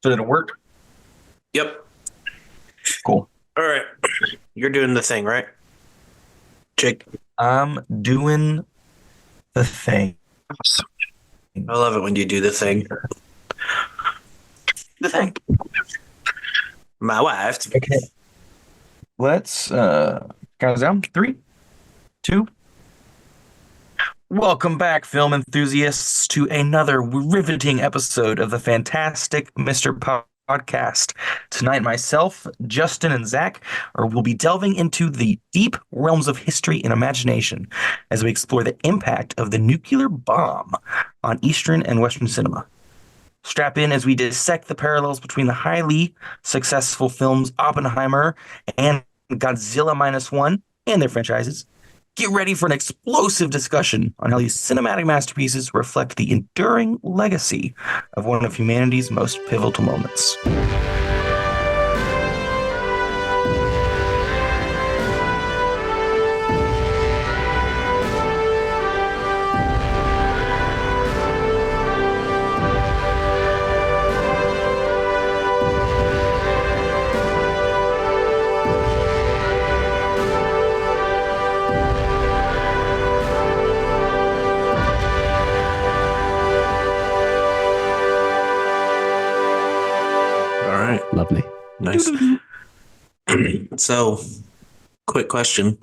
So did it work? Yep. Cool. All right. You're doing the thing, right? Jake. I'm doing the thing. Awesome. I love it when you do the thing. The thing. My wife. Okay. Let's count down. 3, 2. Welcome back, film enthusiasts, to another riveting episode of the Fantastic Mr. Podcast. Tonight, myself, Justin, and Zach will be delving into the deep realms of history and imagination as we explore the impact of the nuclear bomb on Eastern and Western cinema. Strap in as we dissect the parallels between the highly successful films Oppenheimer and Godzilla Minus One and their franchises. Get ready for an explosive discussion on how these cinematic masterpieces reflect the enduring legacy of one of humanity's most pivotal moments. Lovely. Nice. So, quick question.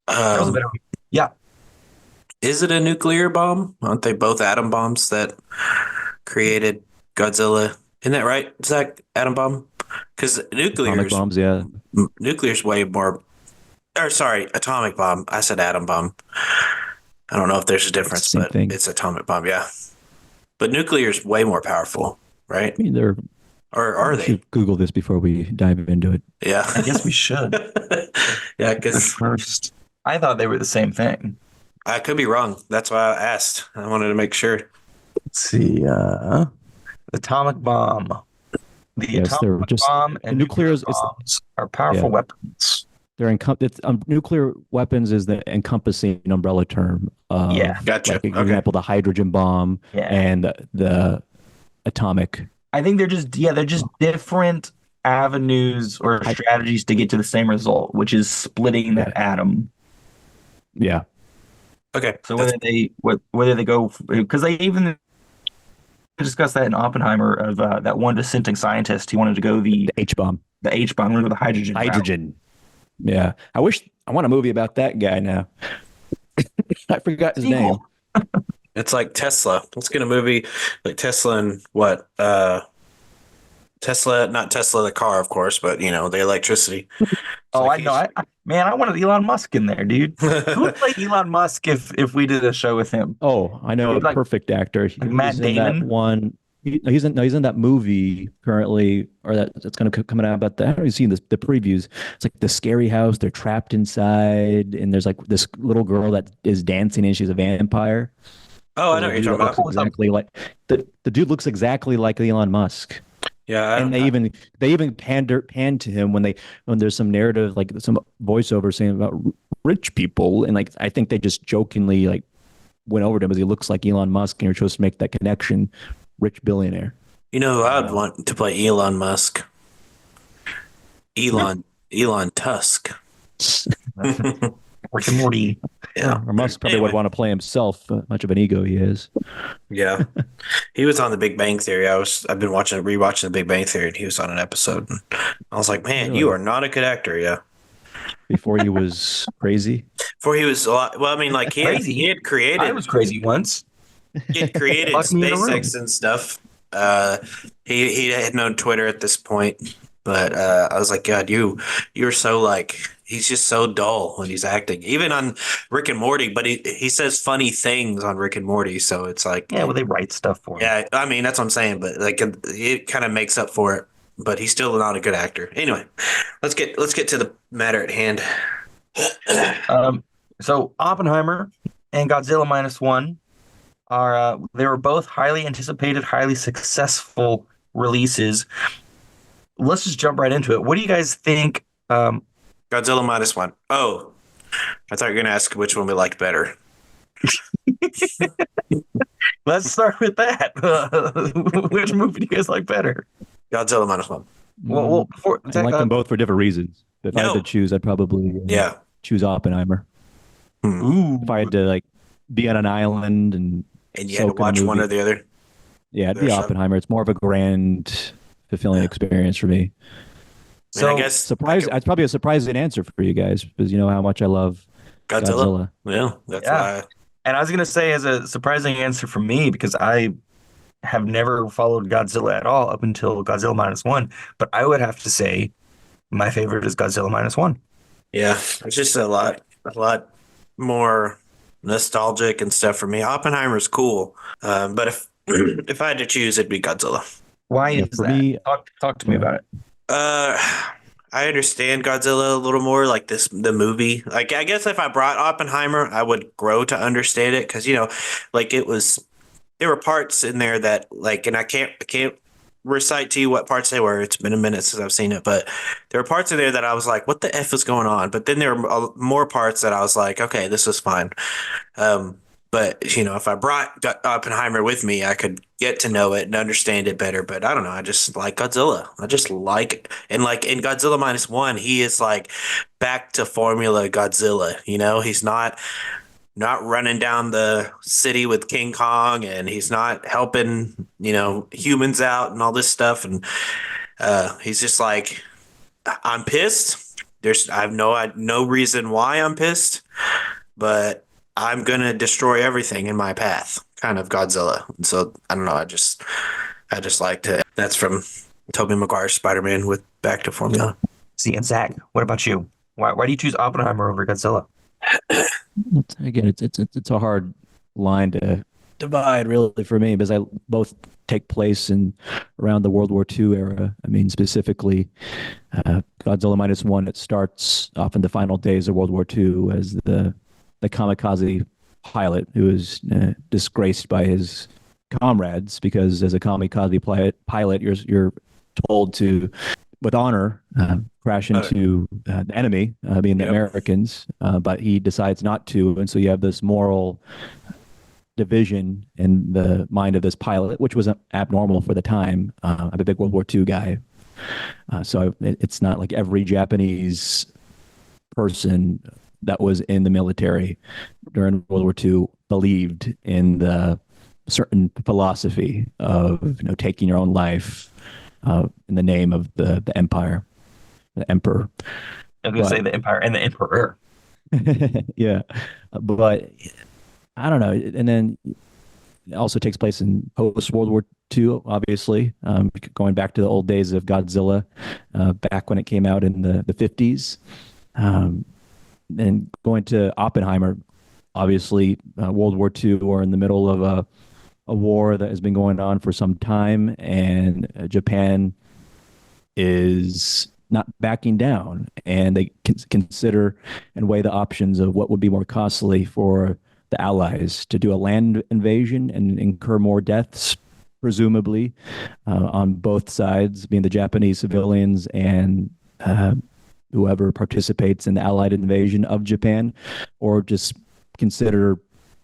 That was a better one. Yeah. Is it a nuclear bomb? Aren't they both atom bombs that created Godzilla? Isn't that right, Zach? Atom bomb? Because Atomic bombs, yeah. nuclear's way more. Or sorry, atomic bomb. I said atom bomb. I don't know if there's a difference, Same but thing. it's atomic bomb, yeah. But nuclear's way more powerful, right? I mean, they're. Or are We they? should Google this before we dive into it. Yeah. I guess we should. Yeah, At because first, I thought they were the same thing. I could be wrong. That's why I asked. I wanted to make sure. Let's see. Atomic bomb. The Yes, they're atomic just bomb and nuclear nuclear is bombs are powerful weapons. they're nuclear weapons is the encompassing umbrella term of Yeah. Gotcha. like, for Okay. example, the hydrogen bomb Yeah. and the atomic. I think they're just different avenues or strategies to get to the same result, which is splitting that atom. Yeah. Okay. So whether they go, because they even discussed that in Oppenheimer of that one dissenting scientist, he wanted to go the H bomb. H bomb, the hydrogen. Hydrogen. Yeah. I want a movie about that guy now. I forgot his name. It's like Tesla. Let's get a movie like Tesla and what? Tesla, not Tesla the car, of course, but the electricity. Oh, I know. I wanted Elon Musk in there, dude. Who would play Elon Musk if we did a show with him? Oh, I know a Like- perfect actor. like Matt He's in that Damon? one. He's in that movie currently, or that's going to come out about that. I haven't seen the previews. It's like the scary house. They're trapped inside, and there's like this little girl that is dancing, and she's a vampire. Oh, I know what you're talking about. Exactly like the dude looks exactly like Elon Musk. Yeah, And they even pan to him when there's some narrative, like some voiceover saying about rich people, and like I think they just jokingly like went over to him because he looks like Elon Musk, and you're supposed to make that connection, rich billionaire. You know who I would want to play Elon Musk? Elon Tusk. Rick and Morty. Yeah. Or Musk probably Anyway. would want to play himself. Much of an ego he is. Yeah. He was on The Big Bang Theory. I've been rewatching The Big Bang Theory, and he was on an episode. And I was like, man, Really? you are not a good actor. Yeah. Before he was crazy. Before he was a lot. Well, I mean, like Crazy. he had created. I was crazy once. He had created Locked me in a room. SpaceX and stuff. He had known Twitter at this point, but I was like, God, you're so like he's just so dull when he's acting. Even on Rick and Morty, but he says funny things on Rick and Morty, so it's like Yeah, well, they write stuff for him. yeah. I mean, that's what I'm saying, but like it kind of makes up for it. But he's still not a good actor. Anyway, let's get to the matter at hand. So Oppenheimer and Godzilla Minus One are they were both highly anticipated, highly successful releases. Let's just jump right into it. What do you guys think? Godzilla Minus One. Oh, I thought you were gonna ask which one we liked better. Let's start with that. Which movie do you guys like better? Godzilla minus one. Well, before I Zach, like them both for different reasons. If I had to No. choose, I'd probably Yeah. choose Oppenheimer. Hmm. If I ooh, had to like be on an island and And you had to soak in a watch one movie, or the other. yeah, it'd be There's some. Oppenheimer. It's more of a grand, fulfilling Yeah. experience for me. I mean, I so guess I Surprise! could It's probably a surprising answer for you guys because you know how much I love Godzilla. Godzilla. Yeah, that's yeah, why. and I was gonna say as a surprising answer for me because I have never followed Godzilla at all up until Godzilla minus one, but I would have to say my favorite is Godzilla minus one. Yeah, it's just a lot more nostalgic and stuff for me. Oppenheimer's cool, but if if I had to choose, it'd be Godzilla. Why Yeah, is for that? me, Talk to me uh, about it. Uh, I understand Godzilla a little more, like the movie. Like, I guess if I brought Oppenheimer, I would grow to understand it because like there were parts in there that like, and I can't recite to you what parts they were. It's been a minute since I've seen it, but there were parts in there that I was like, "What the f is going on?" But then there were more parts that I was like, "Okay, this is fine." Um, but if I brought Oppenheimer with me, I could get to know it and understand it better. But I don't know. I just like Godzilla. I just like and like in Godzilla minus one, he is like back to formula Godzilla. He's not running down the city with King Kong, and he's not helping humans out and all this stuff. And he's just like, I'm pissed. I have no reason why I'm pissed, but I'm gonna destroy everything in my path. Kind of Godzilla. And so I don't know. I just liked it. That's from Tobey Maguire's Spider-Man with back to formula. See, and Zach, what about you? Why do you choose Oppenheimer over Godzilla? again, it's a hard line to divide really for me because I both take place in around the World War II era. I mean, specifically, Godzilla minus one. It starts off in the final days of World War II as the kamikaze pilot who is disgraced by his comrades because as a kamikaze pilot, you're told to, with honor, crash into the enemy, being the Yep. Americans, but he decides not to, and so you have this moral division in the mind of this pilot, which was abnormal for the time. I'm a big World War II guy, so it's not like every Japanese person that was in the military during World War II believed in the certain philosophy of taking your own life in the name of the empire, the emperor. I was gonna say But the Empire and the Emperor. yeah, but I don't know. And then it also takes place in post World War II, obviously, going back to the old days of Godzilla, back when it came out in the 50s. And going to Oppenheimer, obviously, World War II, we're in the middle of a war that has been going on for some time, and Japan is not backing down, and they consider and weigh the options of what would be more costly for the Allies to do a land invasion and incur more deaths, presumably, on both sides, being the Japanese civilians and whoever participates in the Allied invasion of Japan, or just consider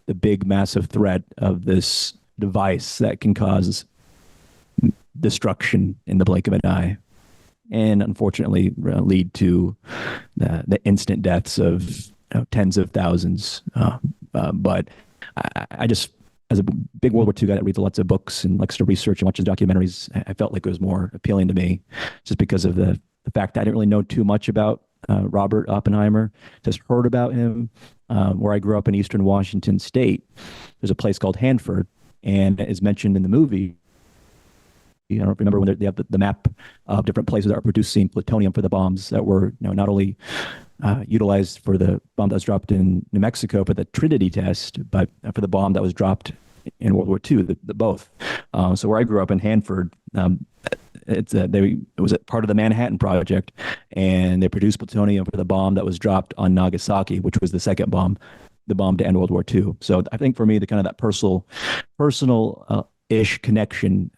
the big, massive threat of this device that can cause destruction in the blink of an eye, and unfortunately lead to the instant deaths of tens of thousands. But I just, as a big World War II guy that reads lots of books and likes to research and watches documentaries, I felt like it was more appealing to me just because of the fact that I didn't really know too much about Robert Oppenheimer, just heard about him. Where I grew up in Eastern Washington State, there's a place called Hanford, and is mentioned in the movie. I don't remember when they have the map of different places that are producing plutonium for the bombs that were not only utilized for the bomb that was dropped in New Mexico for the Trinity test, but for the bomb that was dropped in World War II, the both. So where I grew up in Hanford, it was a part of the Manhattan Project, and they produced plutonium for the bomb that was dropped on Nagasaki, which was the second bomb, the bomb to end World War II. So I think for me, the kind of that personal ish connection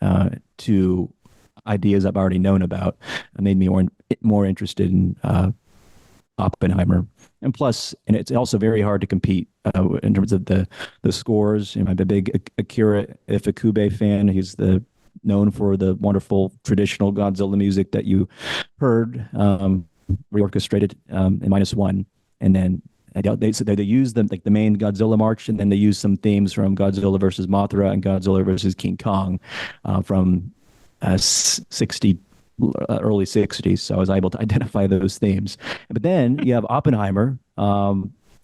to ideas I've already known about made me more interested in Oppenheimer. And plus, and it's also very hard to compete in terms of the scores. I'm a big Akira Ifukube fan. He's known for the wonderful traditional Godzilla music that you heard reorchestrated in -1, and then they use the main Godzilla march, and then they use some themes from Godzilla versus Mothra and Godzilla versus King Kong from 60 early 60s. So I was able to identify those themes. But then you have Oppenheimer. I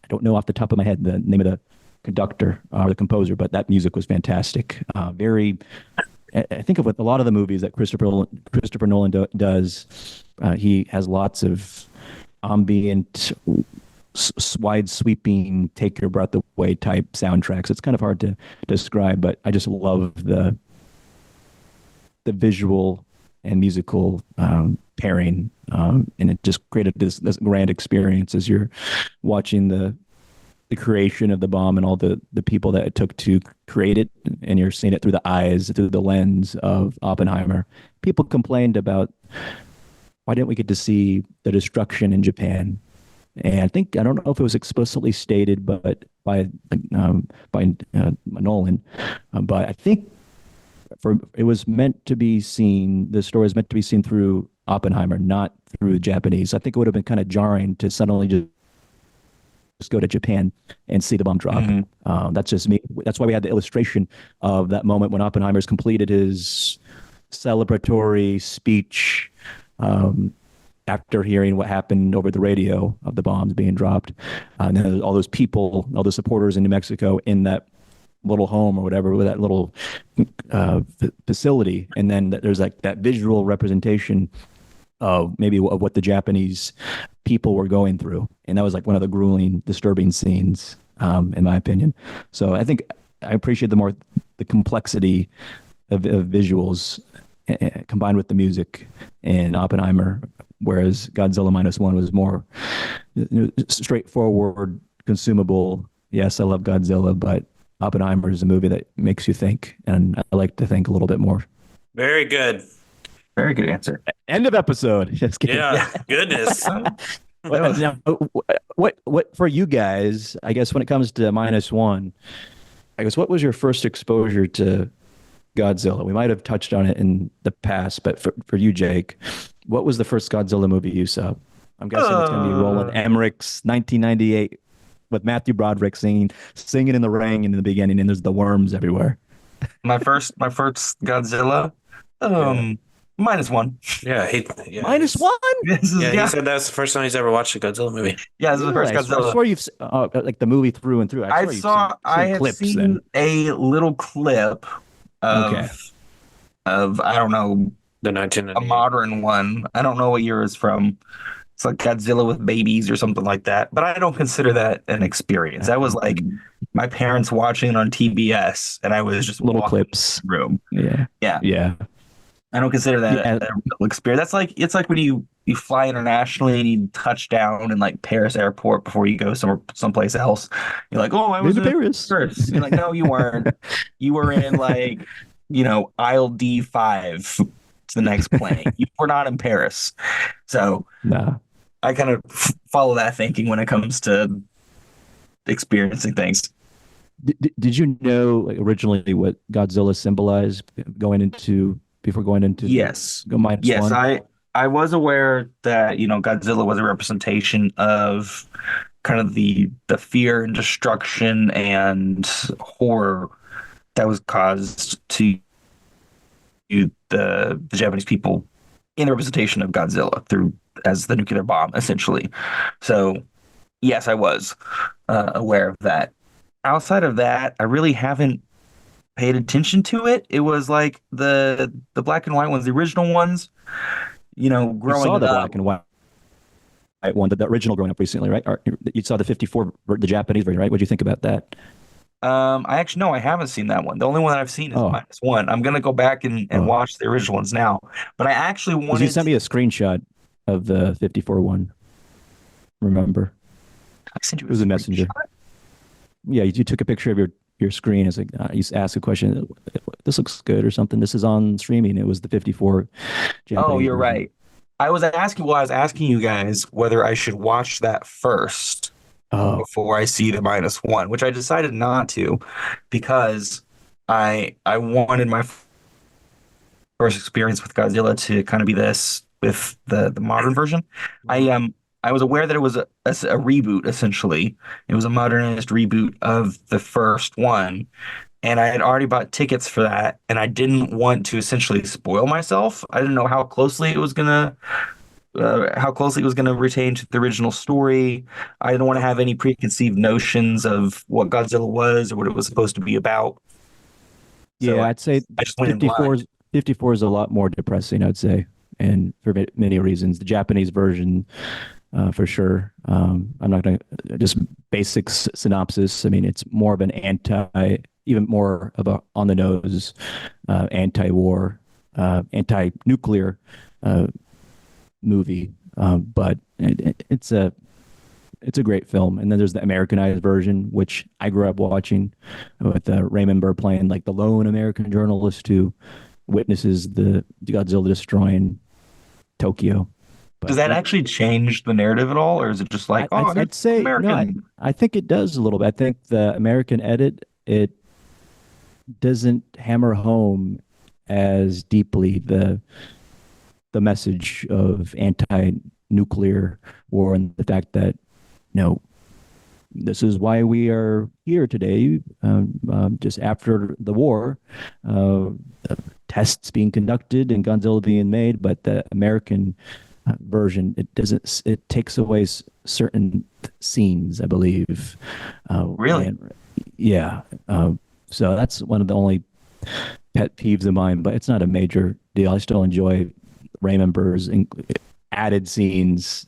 don't know off the top of my head the name of the conductor or the composer, but that music was fantastic. Very, I think of with a lot of the movies that Christopher Nolan does, he has lots of ambient, wide sweeping, take your breath away type soundtracks. It's kind of hard to describe, but I just love the visual and musical pairing, and it just created this grand experience as you're watching the creation of the bomb and all the people that it took to create it, and you're seeing it through the lens of Oppenheimer. People complained about why didn't we get to see the destruction in Japan? And I don't know if it was explicitly stated, but by Nolan, but I think it was meant to be seen. The story is meant to be seen through Oppenheimer, not through the Japanese. I think it would have been kind of jarring to suddenly just go to Japan and see the bomb drop. That's just me. That's why we had the illustration of that moment when Oppenheimer's completed his celebratory speech after hearing what happened over the radio of the bombs being dropped. And then all those people, all the supporters in New Mexico in that little home or whatever, with that little facility. And then there's like that visual representation of what the Japanese people were going through. And that was like one of the grueling, disturbing scenes, in my opinion. So I think I appreciate the complexity of visuals combined with the music in Oppenheimer, whereas Godzilla -1 was more straightforward, consumable. Yes, I love Godzilla, but Oppenheimer is a movie that makes you think, and I like to think a little bit more. Very good. Very good answer. End of episode. Just kidding. Yeah, goodness. Now, what for you guys? I guess when it comes to -1, I guess what was your first exposure to Godzilla? We might have touched on it in the past, but for you, Jake, what was the first Godzilla movie you saw? I'm guessing it's going to be Roland Emmerich's 1998 with Matthew Broderick singing in the rain in the beginning, and there's the worms everywhere. My first Godzilla, -1. Yeah, -1. He said that's the first time he's ever watched a Godzilla movie. Yeah, this is the first Godzilla. I swear you've like the movie through and through. I have seen a little clip of I don't know, the 1998. a modern one. I don't know what year it's from. It's like Godzilla with babies or something like that. But I don't consider that an experience. That was like my parents watching it on TBS, and I was just little clips. Room. Yeah. I don't consider that a real experience. It's like when you fly internationally and you touch down in like Paris airport before you go someplace else. You're like, oh, I was in Paris. You're like, no, you weren't. You were in like, aisle D5 to the next plane. You were not in Paris. So I kind of follow that thinking when it comes to experiencing things. Did you know originally what Godzilla symbolized before going into Yes. -1? Yes, I was aware that, Godzilla was a representation of kind of the fear and destruction and horror that was caused to the Japanese people in the representation of Godzilla as the nuclear bomb, essentially. So, yes, I was aware of that. Outside of that, I really haven't paid attention to it. It was like the black and white ones, the original ones, growing you saw the up. black and white one, the original growing up recently, right? You saw the 54, the Japanese version, right? What do you think about that? I haven't seen that one. The only one that I've seen is -1. I'm gonna go back and watch the original ones now. But I actually wanted. You sent me a screenshot of the 54 one. Remember? I sent you it was a messenger. Yeah, you took a picture of your screen. It's like you asked a question. This looks good or something. This is on streaming. It was the 54. Japanese you're version. Right. I was asking you guys whether I should watch that first Oh, before I see the -1, which I decided not to because I wanted my first experience with Godzilla to kind of be this with the modern version. I Mhm. um I was aware that it was a reboot essentially. It was a modernist reboot of the first one, and I had already bought tickets for that, and I didn't want to essentially spoil myself. I didn't know how closely it was gonna retain to the original story. I didn't want to have any preconceived notions of what Godzilla was or what it was supposed to be about. So yeah, I'd say I just went in 54 blind. is 54 is a lot more depressing, I'd say, and for many reasons. The Japanese version, for sure. I'm not going to just basic synopsis. I mean, it's more of an even more of a on the nose, anti-war, anti-nuclear uh, movie. But it's a great film. And then there's the Americanized version, which I grew up watching with Raymond Burr playing like the lone American journalist who witnesses the Godzilla destroying Tokyo. Does But that actually change the narrative at all, or is it just like, oh, here's I'd say no. American? I think it does a little bit. I think the American edit it doesn't hammer home as deeply the message of anti-nuclear war and the fact that no, this is why we are here today. Just after the war, uh, tests being conducted and Godzilla being made, but the American version it doesn't. It takes away certain scenes, I believe, Really? and yeah. So that's one of the only pet peeves of mine, but it's not a major deal. I still enjoy Raymond Burr's added scenes,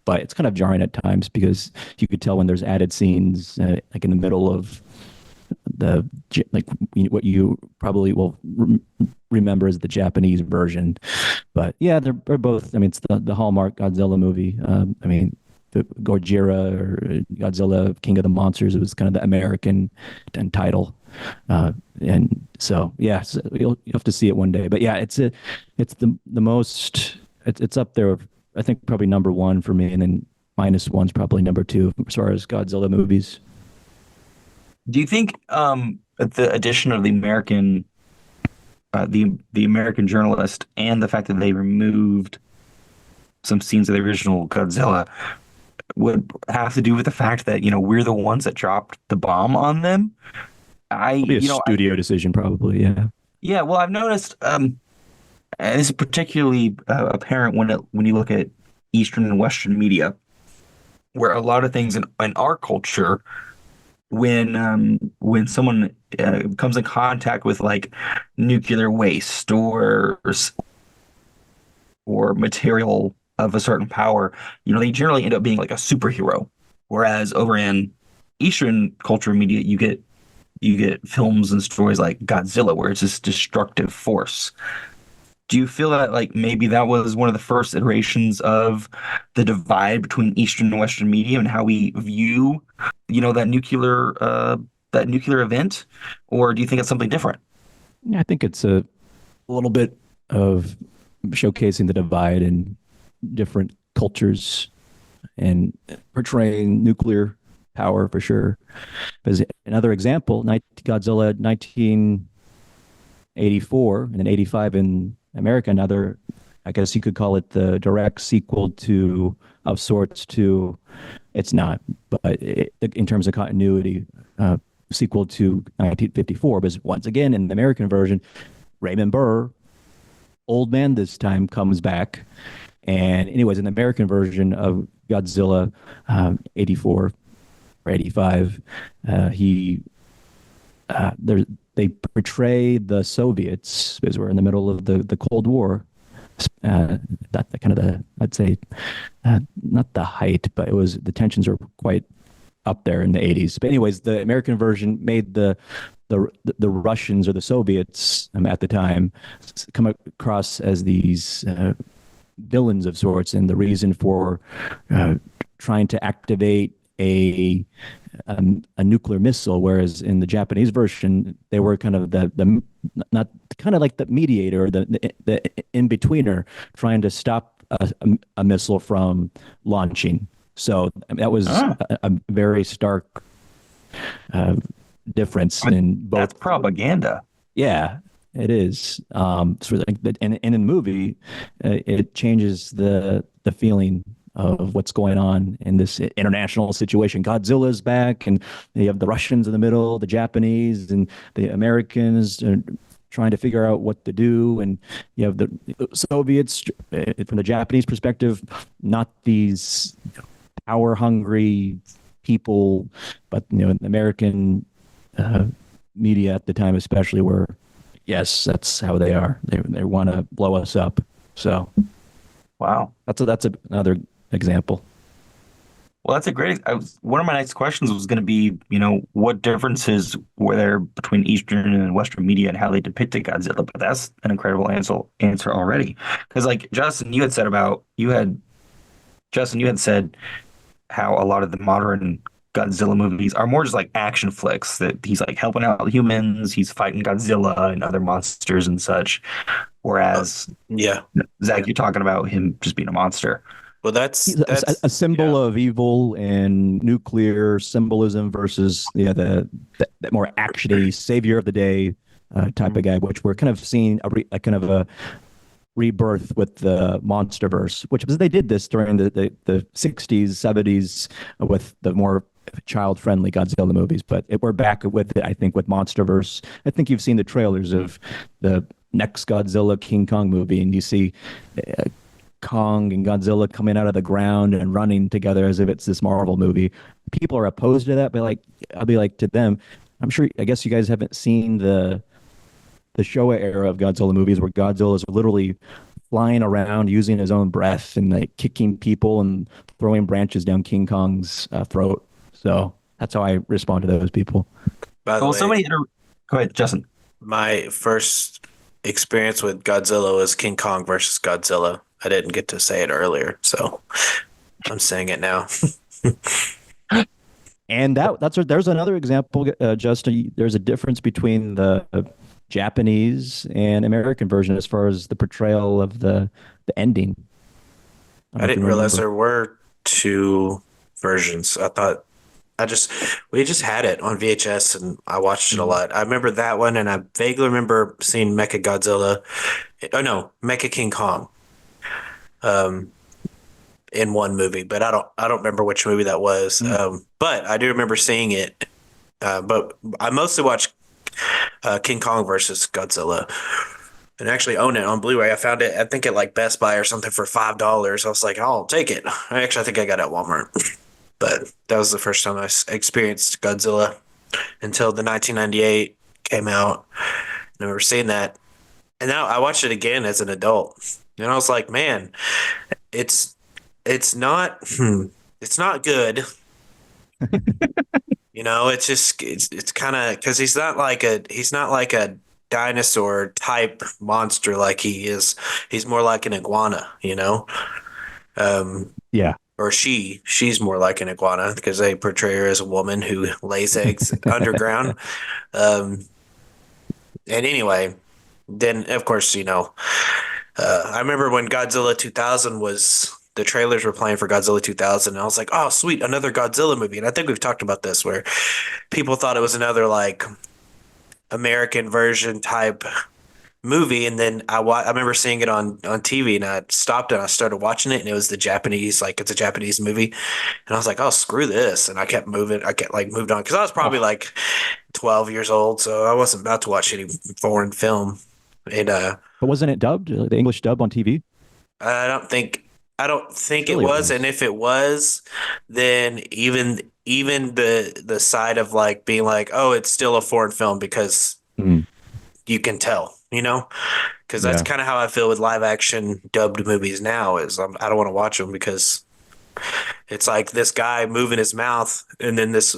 but it's kind of jarring at times because you could tell when there's added scenes, like in the middle of the like what you probably will remember as the Japanese version. But yeah, they're both. I mean, it's the Hallmark Godzilla movie. I mean, the Gojira or Godzilla King of the Monsters. It was kind of the American title. And so yeah, so you'll have to see it one day. But yeah, it's the most it's up there. I think probably number one for me, and then -1's probably number two as far as Godzilla movies. Do you think the addition of the American journalist and the fact that they removed some scenes of the original Godzilla would have to do with the fact that, we're the ones that dropped the bomb on them? Probably a studio decision, probably. Yeah. Yeah, well, I've noticed, and this is particularly apparent when you look at Eastern and Western media, where a lot of things in our culture, when someone comes in contact with like nuclear waste or material of a certain power, they generally end up being like a superhero. Whereas over in Eastern culture media, you get films and stories like Godzilla, where it's this destructive force. Do you feel that like maybe that was one of the first iterations of the divide between Eastern and Western media and how we view, that nuclear event, or do you think it's something different? Yeah, I think it's a little bit of showcasing the divide in different cultures and portraying nuclear power for sure. As another example, Godzilla 1984 and then 85 in America, another, I guess you could call it the direct sequel to, of sorts to, it's not, but in terms of continuity, sequel to 1954. But once again, in the American version, Raymond Burr, old man this time, comes back. And anyways, in the American version of Godzilla 84 or 85, he they portray the Soviets because we're in the middle of the Cold War. That kind of the I'd say not the height, but it was the tensions were quite up there in the 80s. But anyways, the American version made the Russians or the Soviets at the time come across as these villains of sorts, and the reason for trying to activate a nuclear missile, whereas in the Japanese version they were kind of the not kind of like the mediator, or the in betweener, trying to stop a missile from launching. So that was Ah, a very stark difference I mean, in that's both. propaganda. Yeah, it is. So like, and in the movie, it changes the feeling of what's going on in this international situation. Godzilla's back, and you have the Russians in the middle, the Japanese, and the Americans are trying to figure out what to do, and you have the Soviets from the Japanese perspective, not these power hungry people, but the American uh, media at the time, especially, were yes, that's how they are. They want to blow us up. So Wow. another example. Well, that's a great. One of my next questions was going to be, what differences were there between Eastern and Western media and how they depicted Godzilla? But that's an incredible answer already. Because, like Justin, you had said how a lot of the modern Godzilla movies are more just like action flicks that he's like helping out humans, he's fighting Godzilla and other monsters and such. Uh, Whereas yeah. Zach, you're talking about him just being a monster. Well, He's a symbol yeah. of evil and nuclear symbolism versus that more actiony savior of the day type of guy, which we're kind of seeing a kind of a rebirth with the MonsterVerse, which was they did this during the 60s, 70s with the more child-friendly Godzilla movies, but we're back with it, I think, with MonsterVerse. I think you've seen the trailers of the next Godzilla King Kong movie, and you see uh, Kong and Godzilla coming out of the ground and running together as if it's this Marvel movie. People are opposed to that, but like I'll be like to them, I guess you guys haven't seen the Showa era of Godzilla movies where Godzilla is literally flying around using his own breath and like kicking people and throwing branches down King Kong's throat. So that's how I respond to those people. By the Well, way, go ahead, Justin. my first experience with Godzilla was King Kong versus Godzilla. I didn't get to say it earlier, so I'm saying it now. And there's another example, Justin. There's a difference between the Japanese and American version as far as the portrayal of the ending. I don't I know if you didn't realize remember. there were two versions. I thought we just had it on VHS and I watched it a Mhm. lot. I remember that one and I vaguely remember seeing Mecha Godzilla. Oh no, Mecha King Kong. Um, in one movie, but I don't remember which movie that was. Mm. But I do remember seeing it. But I mostly watched King Kong versus Godzilla, and actually own it on Blu-ray. I found it, I think, at like Best Buy or something for $5. I was like, I'll take it. I think I got it at Walmart. But that was the first time I experienced Godzilla until the 1998 came out. I remember seeing that, and now I watched it again as an adult, and I was like, man, it's it's not it's not good. It's just it's kind of because he's not like a dinosaur type monster like he is. He's more like an iguana. Um, Yeah. or she's more like an iguana because they portray her as a woman who lays eggs underground. Um, and anyway, then of course, I remember when Godzilla 2000 was the trailers were playing for Godzilla 2000, and I was like, "Oh, sweet, another Godzilla movie." And I think we've talked about this where people thought it was another like American version type movie, and then I remember seeing it on TV, and I stopped and I started watching it, and it was the Japanese, like it's a Japanese movie, and I was like, "Oh, screw this!" And I kept moving. I kept like moved on because I was probably Oh, like 12 years old, so I wasn't about to watch any foreign film, and But wasn't it dubbed? The English dub on TV? I don't think it Surely it was, and was. if it was, then even the side of like being like, oh, it's still a foreign film because Mm. you can tell, because that's Yeah. kind of how I feel with live action dubbed movies now. Is I don't want to watch them because it's like this guy moving his mouth, and then this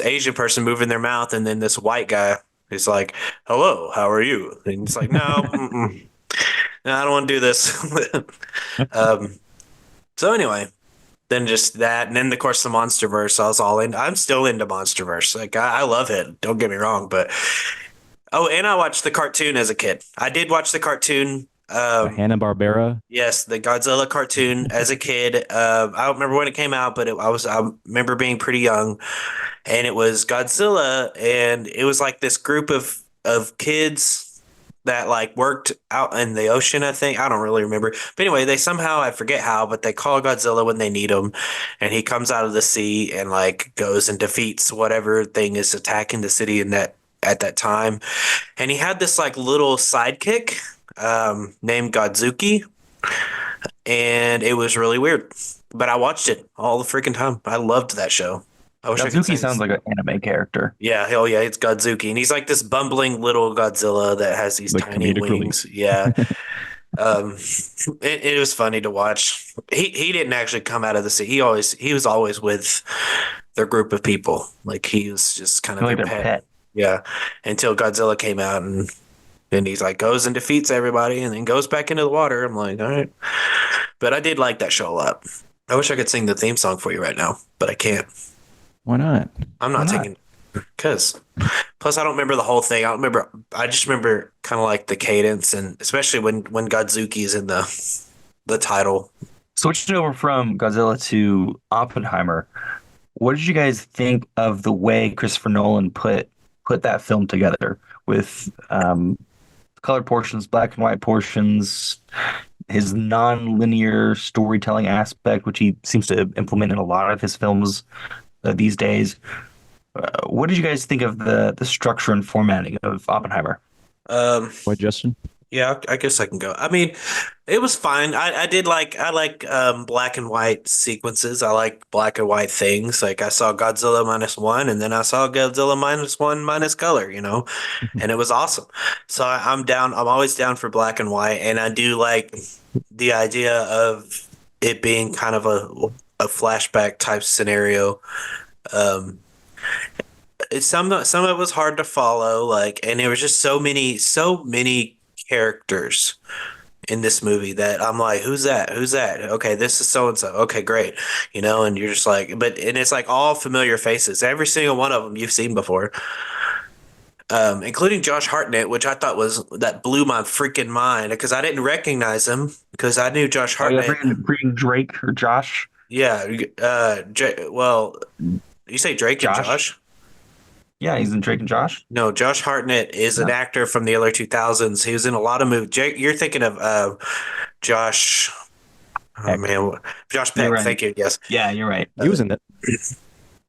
Asian person moving their mouth, and then this white guy is like, "Hello, how are you?" And it's like, no, no, I don't want to do this. um, so anyway, then just that, and then of course the MonsterVerse. I was all in. I'm still into MonsterVerse. Like I love it. Don't get me wrong, but oh, and I watched the cartoon as a kid. I did watch the cartoon Hanna-Barbera. Yes, the Godzilla cartoon as a kid. I don't remember when it came out, but I remember being pretty young, and it was Godzilla, and it was like this group of kids that like worked out in the ocean. I think I don't really remember, but anyway, they somehow I forget how, but they call Godzilla when they need him, and he comes out of the sea and like goes and defeats whatever thing is attacking the city in that at that time, and he had this like little sidekick named Godzuki, and it was really weird. But I watched it all the freaking time. I loved that show. I wish I could Dazuki say sounds this. like an anime character. Yeah, hell yeah, it's Godzuki, and he's like this bumbling little Godzilla that has these Like tiny comedic relief. wings. Yeah, um, it was funny to watch. He didn't actually come out of the sea. He was always with their group of people. Like he was just kind of Like their their pet. pet. Yeah, until Godzilla came out and he's like goes and defeats everybody and then goes back into the water. I'm like, all right. But I did like that show a lot. I wish I could sing the theme song for you right now, but I can't. Why not? I'm Why not not? taking because plus I don't remember the whole thing. I don't remember. I just remember kind of like the cadence and especially when Godzuki is in the title. Switching over from Godzilla to Oppenheimer, what did you guys think of the way Christopher Nolan put that film together with colored portions, black and white portions, his non-linear storytelling aspect, which he seems to implement in a lot of his films these days? What did you guys think of the structure and formatting of Oppenheimer? Um, What, Justin? yeah, I guess I can go. I mean, it was fine. I like black and white sequences. I like black and white things. Like I saw Godzilla minus one, and then I saw Godzilla minus one minus color. And it was awesome. So I'm down. I'm always down for black and white, and I do like the idea of it being kind of a flashback type scenario. Um, some of it was hard to follow, like, and there was just so many characters in this movie that I'm like, who's that? Who's that? Okay, this is so and so. Okay, great. And you're just like, and it's like all familiar faces. Every single one of them you've seen before. Including Josh Hartnett, which I thought that blew my freaking mind because I didn't recognize him because I knew Josh Oh yeah, Hartnett. bringing Drake or Josh. Yeah, well, you say Drake and Josh. Josh? Yeah, he's in Drake and Josh. No, Josh Hartnett is an Yeah. actor from the early 2000s. He was in a lot of movies. Jake, you're thinking of Josh. Oh Heck. man, Josh You're Peck. right. Thank you. Yes. Yeah, you're right. He was in that.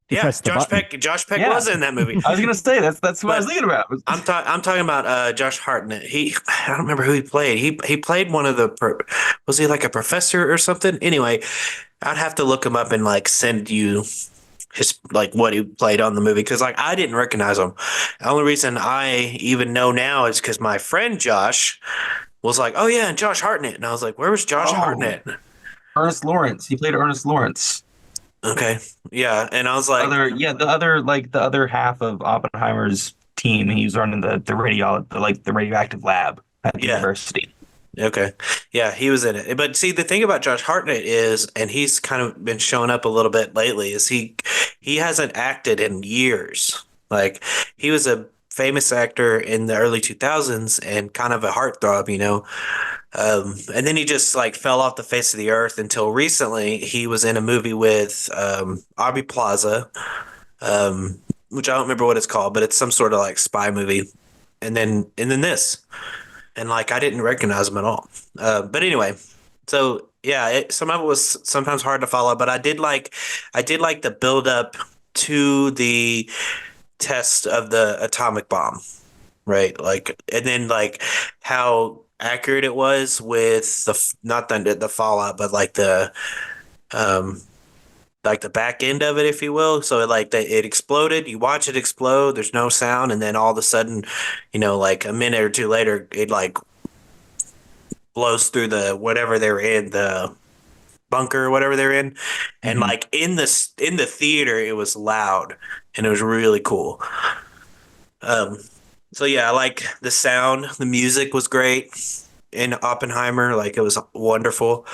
He Yeah, pressed the Josh button. Peck. Josh Peck Yeah. was in that movie. I was gonna say that's what I was But thinking about. I'm talking about Josh Hartnett. I don't remember who he played. He played one of was he like a professor or something? Anyway, I'd have to look him up and like send you his like what he played on the movie because like I didn't recognize him. The only reason I even know now is because my friend Josh was like, "Oh yeah, and Josh Hartnett," and I was like, "Where was Josh Oh, Hartnett?" Ernest Lawrence. He played Ernest Lawrence. Okay, yeah, and I was like, The other half of Oppenheimer's team. He was running the radioactive lab at the "Yeah, university. okay, yeah, he was in it." But see, the thing about Josh Hartnett is, and he's kind of been showing up a little bit lately, is he hasn't acted in years. Like he was a famous actor in the early 2000s and kind of a heartthrob. And then he just like fell off the face of the earth until recently. He was in a movie with Aubrey Plaza, which I don't remember what it's called, but it's some sort of like spy movie. And then this, and like I didn't recognize him at all. But anyway, so yeah, some of it was sometimes hard to follow, but I did like the build up to the test of the atomic bomb, right? Like, and then like how accurate it was with not the fallout, but um like the back end of it, if you will. So it exploded. You watch it explode. There's no sound, and then all of a sudden, like a minute or two later, it like blows through the whatever they're in, the bunker or whatever they're in, and Mhm. like in the theater, it was loud and it was really cool. Um, so yeah, I like the sound. The music was great in Oppenheimer. Like it was wonderful.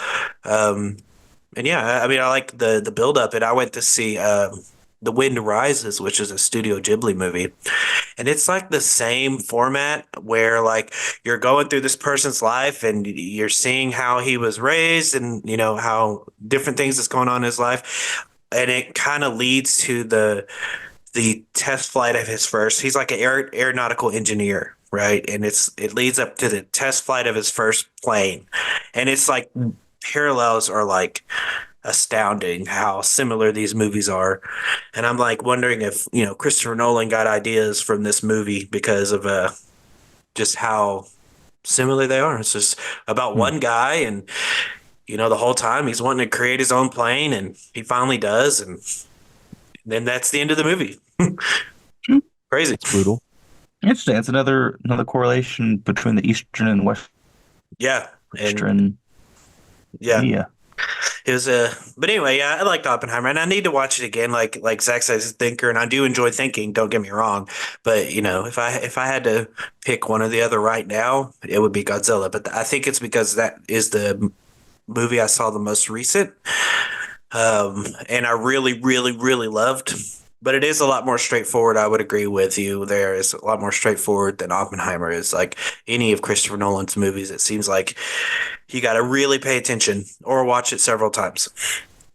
And yeah, I mean, I like the build up. And I went to see The Wind Rises, which is a Studio Ghibli movie. And it's like the same format where like you're going through this person's life and you're seeing how he was raised and you know how different things that's going on in his life. And it kind of leads to the test flight of his first. He's like an aeronautical engineer, right? And it leads up to the test flight of his first plane. And it's like parallels are like astounding how similar these movies are. And I'm like wondering if, you know, Christopher Nolan got ideas from this movie because of just how similar they are. It's just about Hmm. one guy and you know the whole time he's wanting to create his own plane and he finally does and then that's the end of the movie. Crazy. It's brutal. Interesting. It's another correlation between the Eastern and Yeah. And Western yeah. media. It was but anyway, yeah, I liked Oppenheimer, and I need to watch it again. Like Zach says, he's a thinker, and I do enjoy thinking. Don't get me wrong, but you know, if I had to pick one or the other right now, it would be Godzilla. But I think it's because that is the movie I saw the most recent, and I really, really, really loved. But it is a lot more straightforward. I would agree with you. There is a lot more straightforward than Oppenheimer is. Like any of Christopher Nolan's movies, it seems like you got to really pay attention or watch it several times.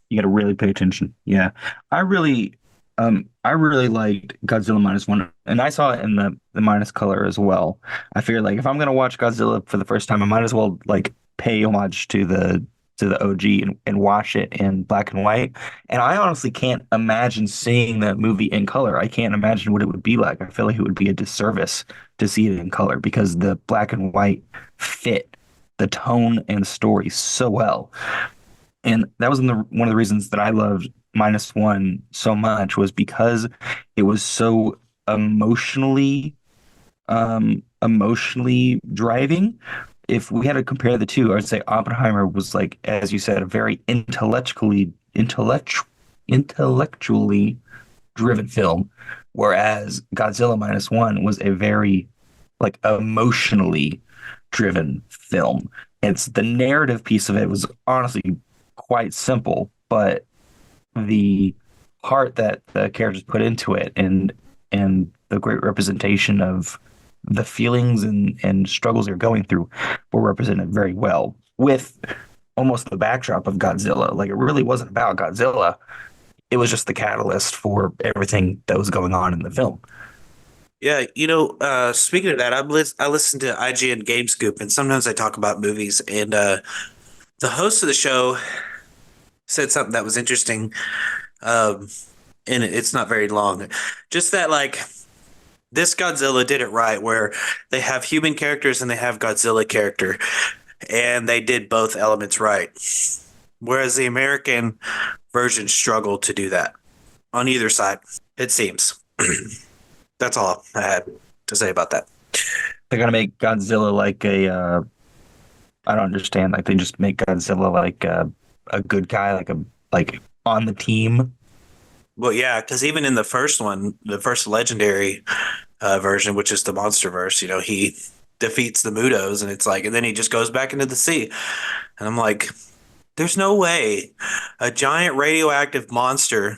You got to really pay attention. Yeah, I really, I really liked Godzilla minus one, and I saw it in the minus color as well. I figured like if I'm gonna watch Godzilla for the first time, I might as well like pay homage to the OG and watch it in black and white. And I honestly can't imagine seeing that movie in color. I can't imagine what it would be like. I feel like it would be a disservice to see it in color because the black and white fit the tone and story so well. And that was one of the reasons that I loved minus one so much was because it was so emotionally emotionally driving. If we had to compare the two, I would say Oppenheimer was like, as you said, a very intellectually driven film, whereas Godzilla minus one was a very like emotionally driven film. It's the narrative piece of it was honestly quite simple, but the heart that the characters put into it and the great representation of the feelings and struggles they're going through were represented very well with almost the backdrop of Godzilla. Like it really wasn't about Godzilla. It was just the catalyst for everything that was going on in the film. Yeah, you know, speaking of that, I listen to IGN Game Scoop, and sometimes I talk about movies. And the host of the show said something that was interesting, um, and it's not very long. Just that, like, this Godzilla did it right, where they have human characters and they have Godzilla character, and they did both elements right. Whereas the American version struggled to do that on either side, it seems. That's all I had to say about that. They're gonna make Godzilla like I don't understand. Like they just make Godzilla like a good guy, like on the team. Well, yeah, because even in the first one, the first legendary version, which is the monster verse, you know, he defeats the Mutos and it's like, and then he just goes back into the sea. And I'm like, there's no way a giant radioactive monster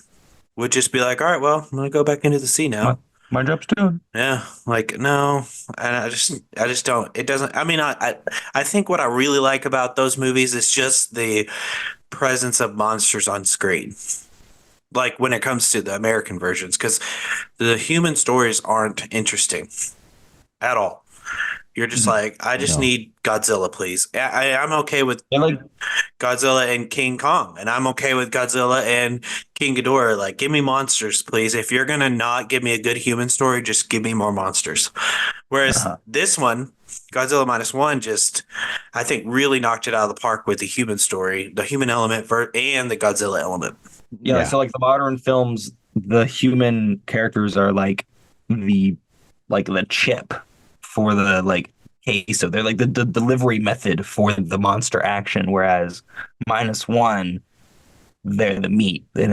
would just be like, all right, well, I'm going to go back into the sea My now. my job's done. Yeah, like no, and I just don't. It doesn't. I mean, I think what I really like about those movies is just the presence of monsters on screen. Like when it comes to the American versions, because the human stories aren't interesting at all. You're just Mhm. like, I just No. need Godzilla, please. I'm okay with They're like Godzilla and King Kong, and I'm okay with Godzilla and King Ghidorah. Like, give me monsters, please. If you're gonna not give me a good human story, just give me more monsters. Whereas uh, this one, Godzilla minus one, just I think really knocked it out of the park with the human story, the human element, and the Godzilla element. yeah, Yeah. so like the modern films, the human characters are the like the chip for the like case. So they're like the delivery method for the monster action, whereas minus one, they're the meat. Oh And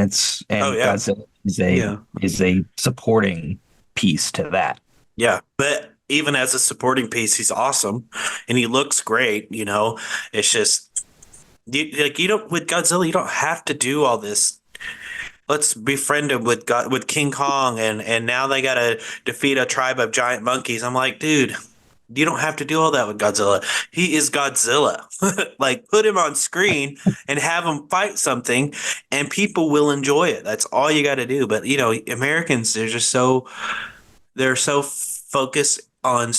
yeah, Godzilla yeah, is a supporting piece to that. yeah. But even as a supporting piece, he's awesome, and he looks great. You know, it's just you don't with Godzilla, you don't have to do all this let's befriend him with with King Kong, and now they gotta defeat a tribe of giant monkeys. I'm like, dude, you don't have to do all that with Godzilla. He is Godzilla. Like, put him on screen and have him fight something, and people will enjoy it. That's all you got to do. But Americans, they're so focused on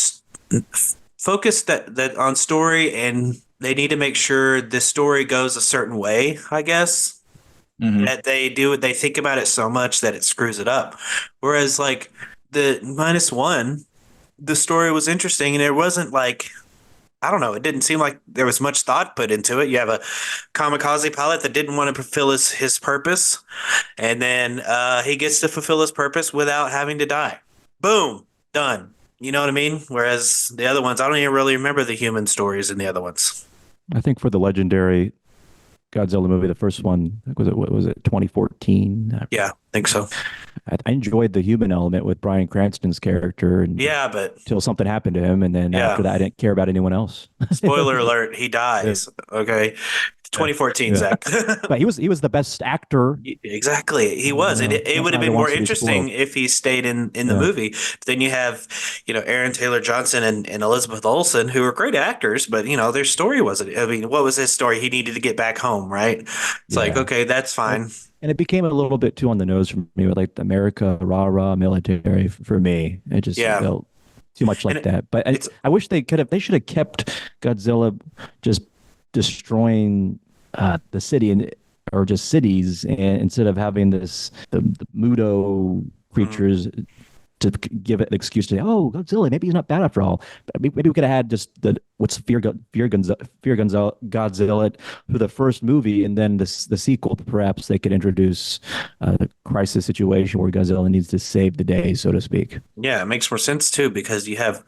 that on story, and they need to make sure the story goes a certain way, I guess. That they think about it so much that it screws it up. Whereas like the -1, the story was interesting, and it wasn't like, I don't know, it didn't seem like there was much thought put into it. You have a kamikaze pilot that didn't want to fulfill his purpose, and then he gets to fulfill his purpose without having to die. Boom, done. You know what I mean? Whereas the other ones, I don't even really remember the human stories in the other ones. I think for the legendary Godzilla movie, the first one, what was it, 2014? Yeah, I think so. I enjoyed the human element with Bryan Cranston's character, and Yeah, but until something happened to him, and then Yeah. after that, I didn't care about anyone else. spoiler alert, he dies. Okay. 2014, Yeah. Zach. But he was the best actor. Exactly. He was. It would have been Neither more wants to be interesting spoiled. if he stayed in the Yeah. movie. But then you have, Aaron Taylor Johnson and Elizabeth Olsen, who are great actors, but their story wasn't. I mean, what was his story? He needed to get back home, right? It's like, Yeah. okay, that's fine. And it became a little bit too on the nose for me with like America, rah military for me. It just Yeah. felt too much like And that. But I wish they should have kept Godzilla just destroying the city or just cities, and instead of having the Muto creatures to give it an excuse to say, oh, Godzilla, maybe he's not bad after all. But maybe we could have had just Godzilla through the first movie, and then the sequel. Perhaps they could introduce a crisis situation where Godzilla needs to save the day, so to speak. Yeah, it makes more sense too, because you have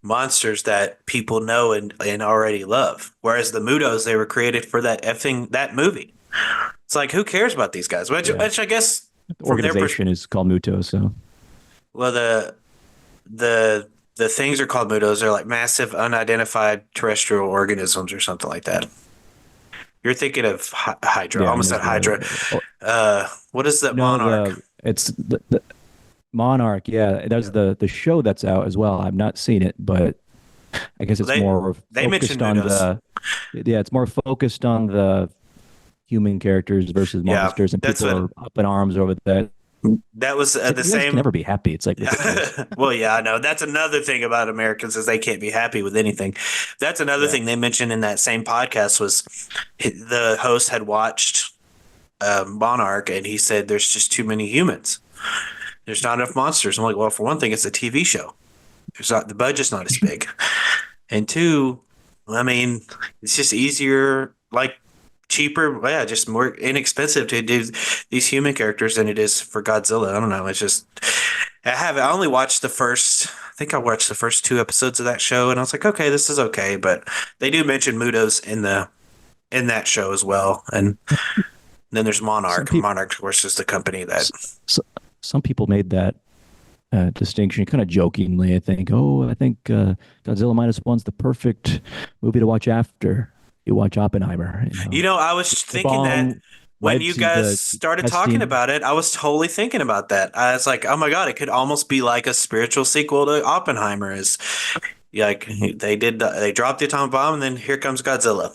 monsters that people know and already love. Whereas the Mutos, they were created for that movie. It's like, who cares about these guys? Which I guess The organization is called Muto, so. well, the things are called Mutos. They're like massive unidentified terrestrial organisms or something like that. You're thinking of Hydra. Yeah, I almost and said there's Hydra. What is that Monarch? It's the Monarch. Yeah, there's the show that's out as well. I've not seen it, but I guess it's more they mentioned focused on Mutos. it's more focused on the human characters versus Yeah, monsters, and that's people are up in arms over that. That was You the guys same. can never be happy. It's like ridiculous. Well, yeah, I know. That's another thing about Americans, is they can't be happy with anything. That's another Yeah. thing they mentioned in that same podcast was the host had watched Monarch, and he said there's just too many humans. There's not enough monsters. I'm like, well, for one thing, it's a TV show. The budget's not as big, and two, I mean, it's just easier, like cheaper, yeah, just more inexpensive to do these human characters than it is for Godzilla. I don't know. It's just I only watched I think I watched the first 2 episodes of that show, and I was like, okay, this is okay, but they do mention Mutos in that show as well, and then there's Monarch. Monarch, of course, is the company that. Some people made that distinction kind of jokingly. I think Godzilla -1's the perfect movie to watch after you watch Oppenheimer. I was thinking that when you guys started talking about it, I was totally thinking about that. I was like, oh my God, it could almost be like a spiritual sequel to Oppenheimer. Is like they dropped the atomic bomb, and then here comes Godzilla.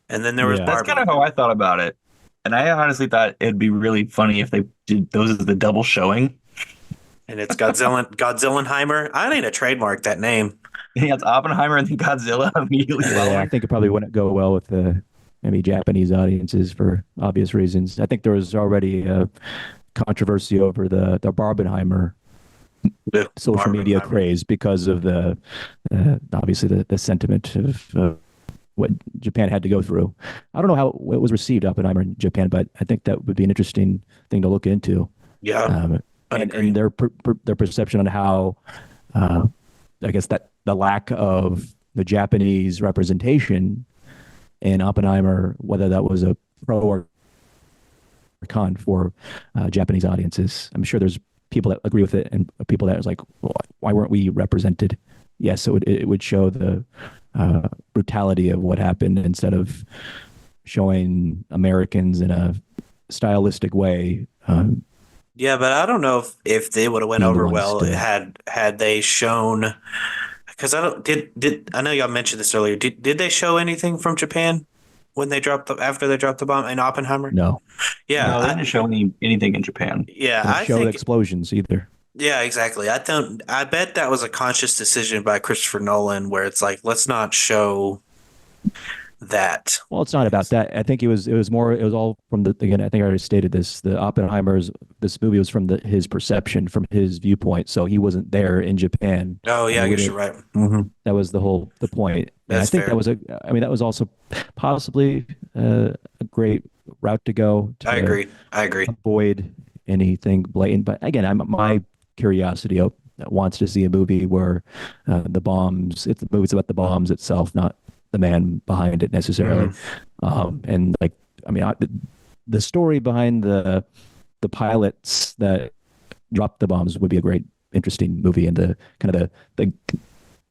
And then there was That's Barbie. kind of how I thought about it. And I honestly thought it'd be really funny if they did those as the double showing. And it's Godzillenheimer. I need to trademark that name. Yeah, it's Oppenheimer and then Godzilla immediately Yeah, I following. think it probably wouldn't go well with maybe Japanese audiences for obvious reasons. I think there was already a controversy over the Barbenheimer social media craze because of the obviously the sentiment of what Japan had to go through. I don't know how it was received, Oppenheimer, in Japan, but I think that would be an interesting thing to look into. Yeah, and their perception on how, I guess, that the lack of the Japanese representation in Oppenheimer, whether that was a pro or con for Japanese audiences. I'm sure there's people that agree with it and people that was like, well, why weren't we represented? Yes, it would show the brutality of what happened instead of showing Americans in a stylistic way, Yeah, but I don't know if they would have went being the over ones well to. had they shown. Because I don't did I know y'all mentioned this earlier. Did they show anything from Japan when they after they dropped the bomb in Oppenheimer? No, Yeah, No, they didn't show anything in Japan. yeah, they didn't I show think explosions either. yeah, exactly. I bet that was a conscious decision by Christopher Nolan where it's like let's not show that. Well, it's not about that. I think it was more it was all from the again. I think I already stated this. The Oppenheimer's this movie was from his perception, from his viewpoint. So he wasn't there in Japan, Oh and yeah, I they guess wouldn't. you're right. Hmm. That was the point. And I That's think that fair. was a. I mean, that was also possibly a great route to go I to agree. I agree. avoid anything blatant. But again, my curiosity wants to see a movie where the bombs. It's the movie's about the bombs itself, not the man behind it necessarily. Hmm. And like, I mean, the story behind the pilots that dropped the bombs would be a great, interesting movie, and the kind of the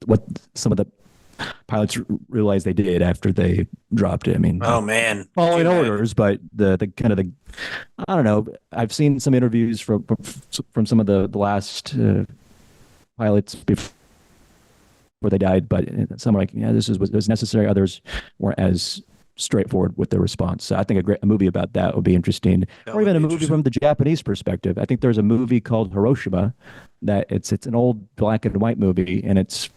what some of the pilots realized they did after they dropped it. I mean, Oh man, could you following imagine? orders, but the kind of the I don't know. I've seen some interviews from some of the last pilots before they died, but some are like, yeah, this was necessary. Others weren't as straightforward with their response. So I think a movie about that would be interesting, That or would even a be movie interesting. from the Japanese perspective. I think there's a movie called Hiroshima that it's an old black and white movie, and it's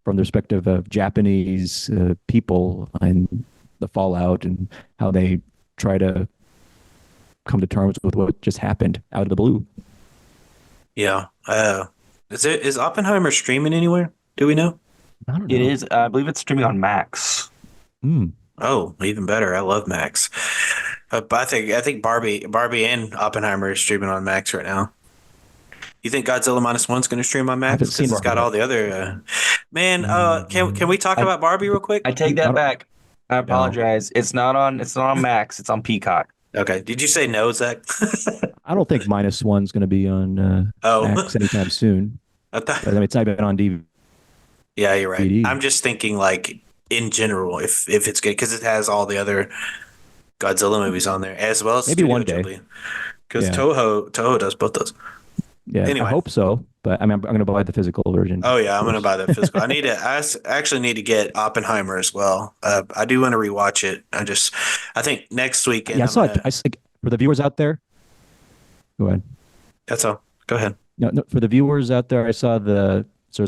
from the perspective of Japanese people and the fallout and how they try to come to terms with what just happened out of the blue. Yeah. Is Oppenheimer streaming anywhere? Do we know? I don't It know. is, I believe it's streaming on Max. Hmm. Oh, even better. I love Max. But I think Barbie and Oppenheimer is streaming on Max right now. You think Godzilla minus one's going to stream on I Max haven't seen because it's Barbie got yet. all the other man? Can we talk I about Barbie real quick? I take I that don't back. I know. apologize. It's not on Max. It's on Peacock. Okay. Did you say no, Zach? I don't think minus one's going to be on Oh, Max anytime soon. I But I thought. mean, it's not even on DVD. Yeah, you're right. I'm just thinking like in general, if it's good because it has all the other Godzilla movies on there as well as Maybe Studio one day. Ghibli because Yeah, Toho does both those. yeah. I Anyway. hope so. But I mean, I'm going to buy the physical version Oh yeah, I'm gonna first. buy that physical. Actually need to get Oppenheimer as well. I do want to rewatch it. I think next weekend Yeah, I I'm saw it. gonna. Like, for the viewers out there. Go ahead. That's all. Go ahead. No, no, for the viewers out there, I saw so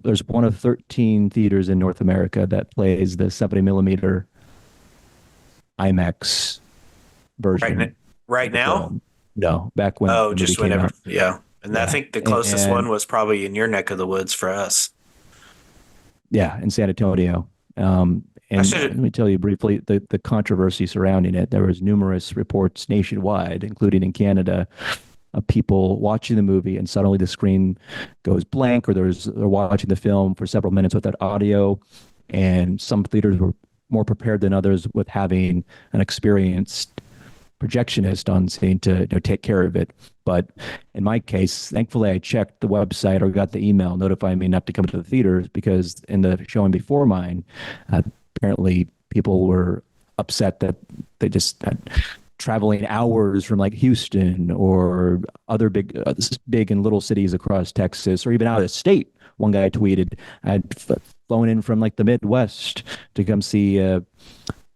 there's one of 13 theaters in North America that plays the 70 millimeter IMAX Right, version right of the now. film. No, back when Oh, the movie just came whenever. out. Yeah, and I Yeah, think the closest one and was probably in your neck of the woods for us. yeah, in San Antonio. I And let should. me tell you briefly the controversy surrounding it. There was numerous reports nationwide, including in Canada, of people watching the movie and suddenly the screen goes blank, or they're watching the film for several minutes without audio. And some theaters were more prepared than others with having an experienced projectionist on scene to take care of it. But in my case, thankfully, I checked the website or got the email notifying me not to come to the theaters because in the showing before mine, apparently people were upset that they just traveling hours from like Houston or other big and little cities across Texas or even out of state. One guy tweeted, I'd flown in from like the Midwest to come see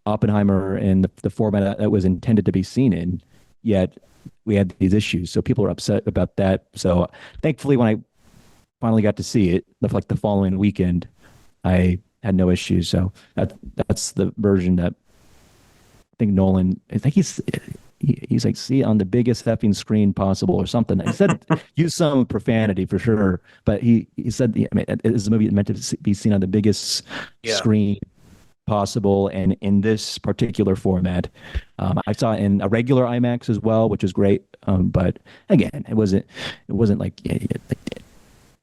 Oppenheimer in the format that was intended to be seen in, yet we had these issues. So people are upset about that. So thankfully, when I finally got to see it, like the following weekend, I had no issues. So that's the version that I think Nolan. I think he's like, see it on the biggest effing screen possible or something. He said use some profanity for sure, but he said, I mean, is a movie meant to be seen on the biggest Yeah. screen possible and in this particular format. I saw it in a regular IMAX as well, which is great. But again, it wasn't like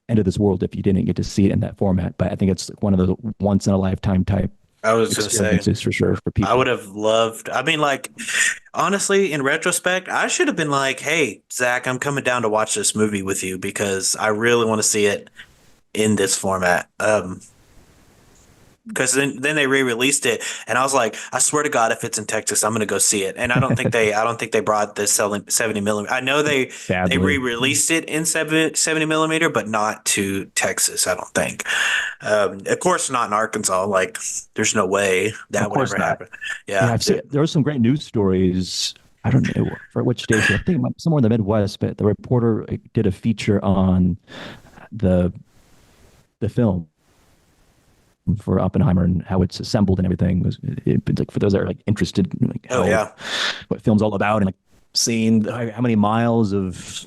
end of this world if you didn't get to see it in that format. But I think it's one of the once in a lifetime type I was gonna say. experiences for sure for I would people. have loved. I mean, like, honestly, in retrospect, I should have been like, "Hey, Zach, I'm coming down to watch this movie with you because I really want to see it in this format." because then they re-released it, and I was like, I swear to God, if it's in Texas, I'm gonna go see it. And I don't think they brought the 70 millimeter. I know they Sadly, re-released it in 70 millimeter, but not to Texas. I don't think. Of course, not in Arkansas. Like, there's no way Of that would course ever not. happen. yeah, Yeah, I've seen there were some great news stories. I don't know for which station. I think it might be somewhere in the Midwest, but the reporter did a feature on the the film for Oppenheimer and how it's assembled and everything. Like for those that are like interested in like oh how yeah. what film's all about and like seeing how many miles of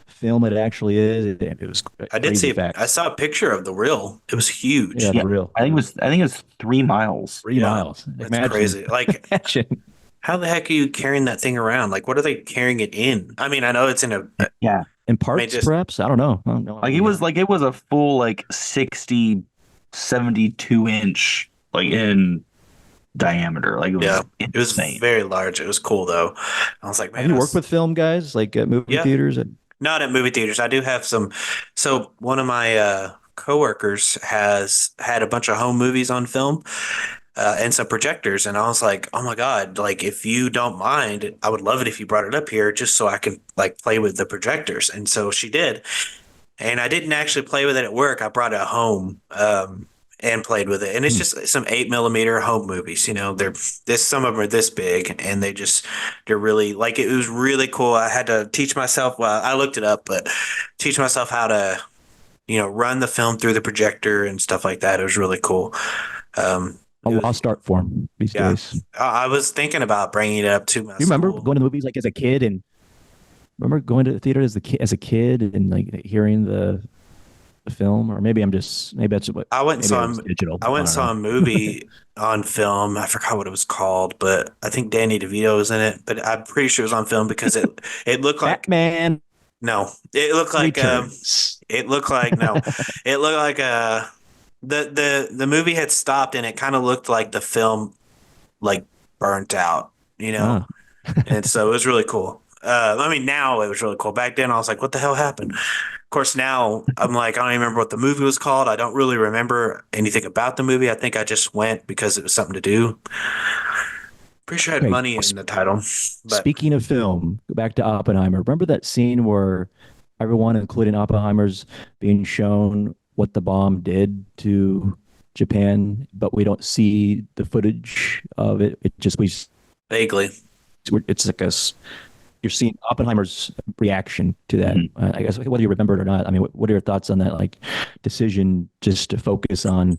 film it actually is. It was I did crazy see. I facts. saw a picture of the reel. It was Yeah, huge. Yeah, the real I think it was 3 miles. 3 miles. That's Imagine, crazy. Like, imagine. how the heck are you carrying that thing around? Like, what are they carrying it in? I mean, I know it's in a. I Yeah. In mean, parts, just perhaps. I don't know. I don't know Like it idea. was like it was a full like 60, 72 inch like in diameter. Like it yeah. was It was insane. very large. It was cool though. I was like, Have man, you I worked was with film guys like at movie yeah. theaters? Not at movie theaters. I do have some. So one of my coworkers has had a bunch of home movies on film and some projectors, and I was like, oh my God, like if you don't mind, I would love it if you brought it up here just so I can like play with the projectors. And so she did. And I didn't actually play with it at work. I brought it home and played with it. And it's Hmm. just some 8 millimeter home movies. You know, they're this. Some of them are this big, and they're really like it was really cool. I had to teach myself. Well, I looked it up, but teach myself how to run the film through the projector and stuff like that. It was really cool. A It was lost art form these yeah. days. I was thinking about bringing it up to my You remember school. going to the movies like as a kid and remember going to the theater as a kid and like hearing the film, or maybe that's what I went and maybe it saw was digital. I went I and don't saw know. a movie on film. I forgot what it was called, but I think Danny DeVito was in it. But I'm pretty sure it was on film because it looked like Batman no, it looked like Returns. it looked like no, it looked like the movie had stopped and it kind of looked like the film like burnt out, you know. Ah, And so it was really cool. I mean, now it was really cool. Back then, I was like, "What the hell happened?" Of course, now I'm like, I don't even remember what the movie was called. I don't really remember anything about the movie. I think I just went because it was something to do. Pretty sure I had okay. money in the title, but Speaking of film, go back to Oppenheimer. Remember that scene where everyone, including Oppenheimer's, being shown what the bomb did to Japan, but we don't see the footage of it. It just vaguely. it's like you're seeing Oppenheimer's reaction to that. Mhm. I guess whether you remember it or not. I mean, what are your thoughts on that? Like decision just to focus on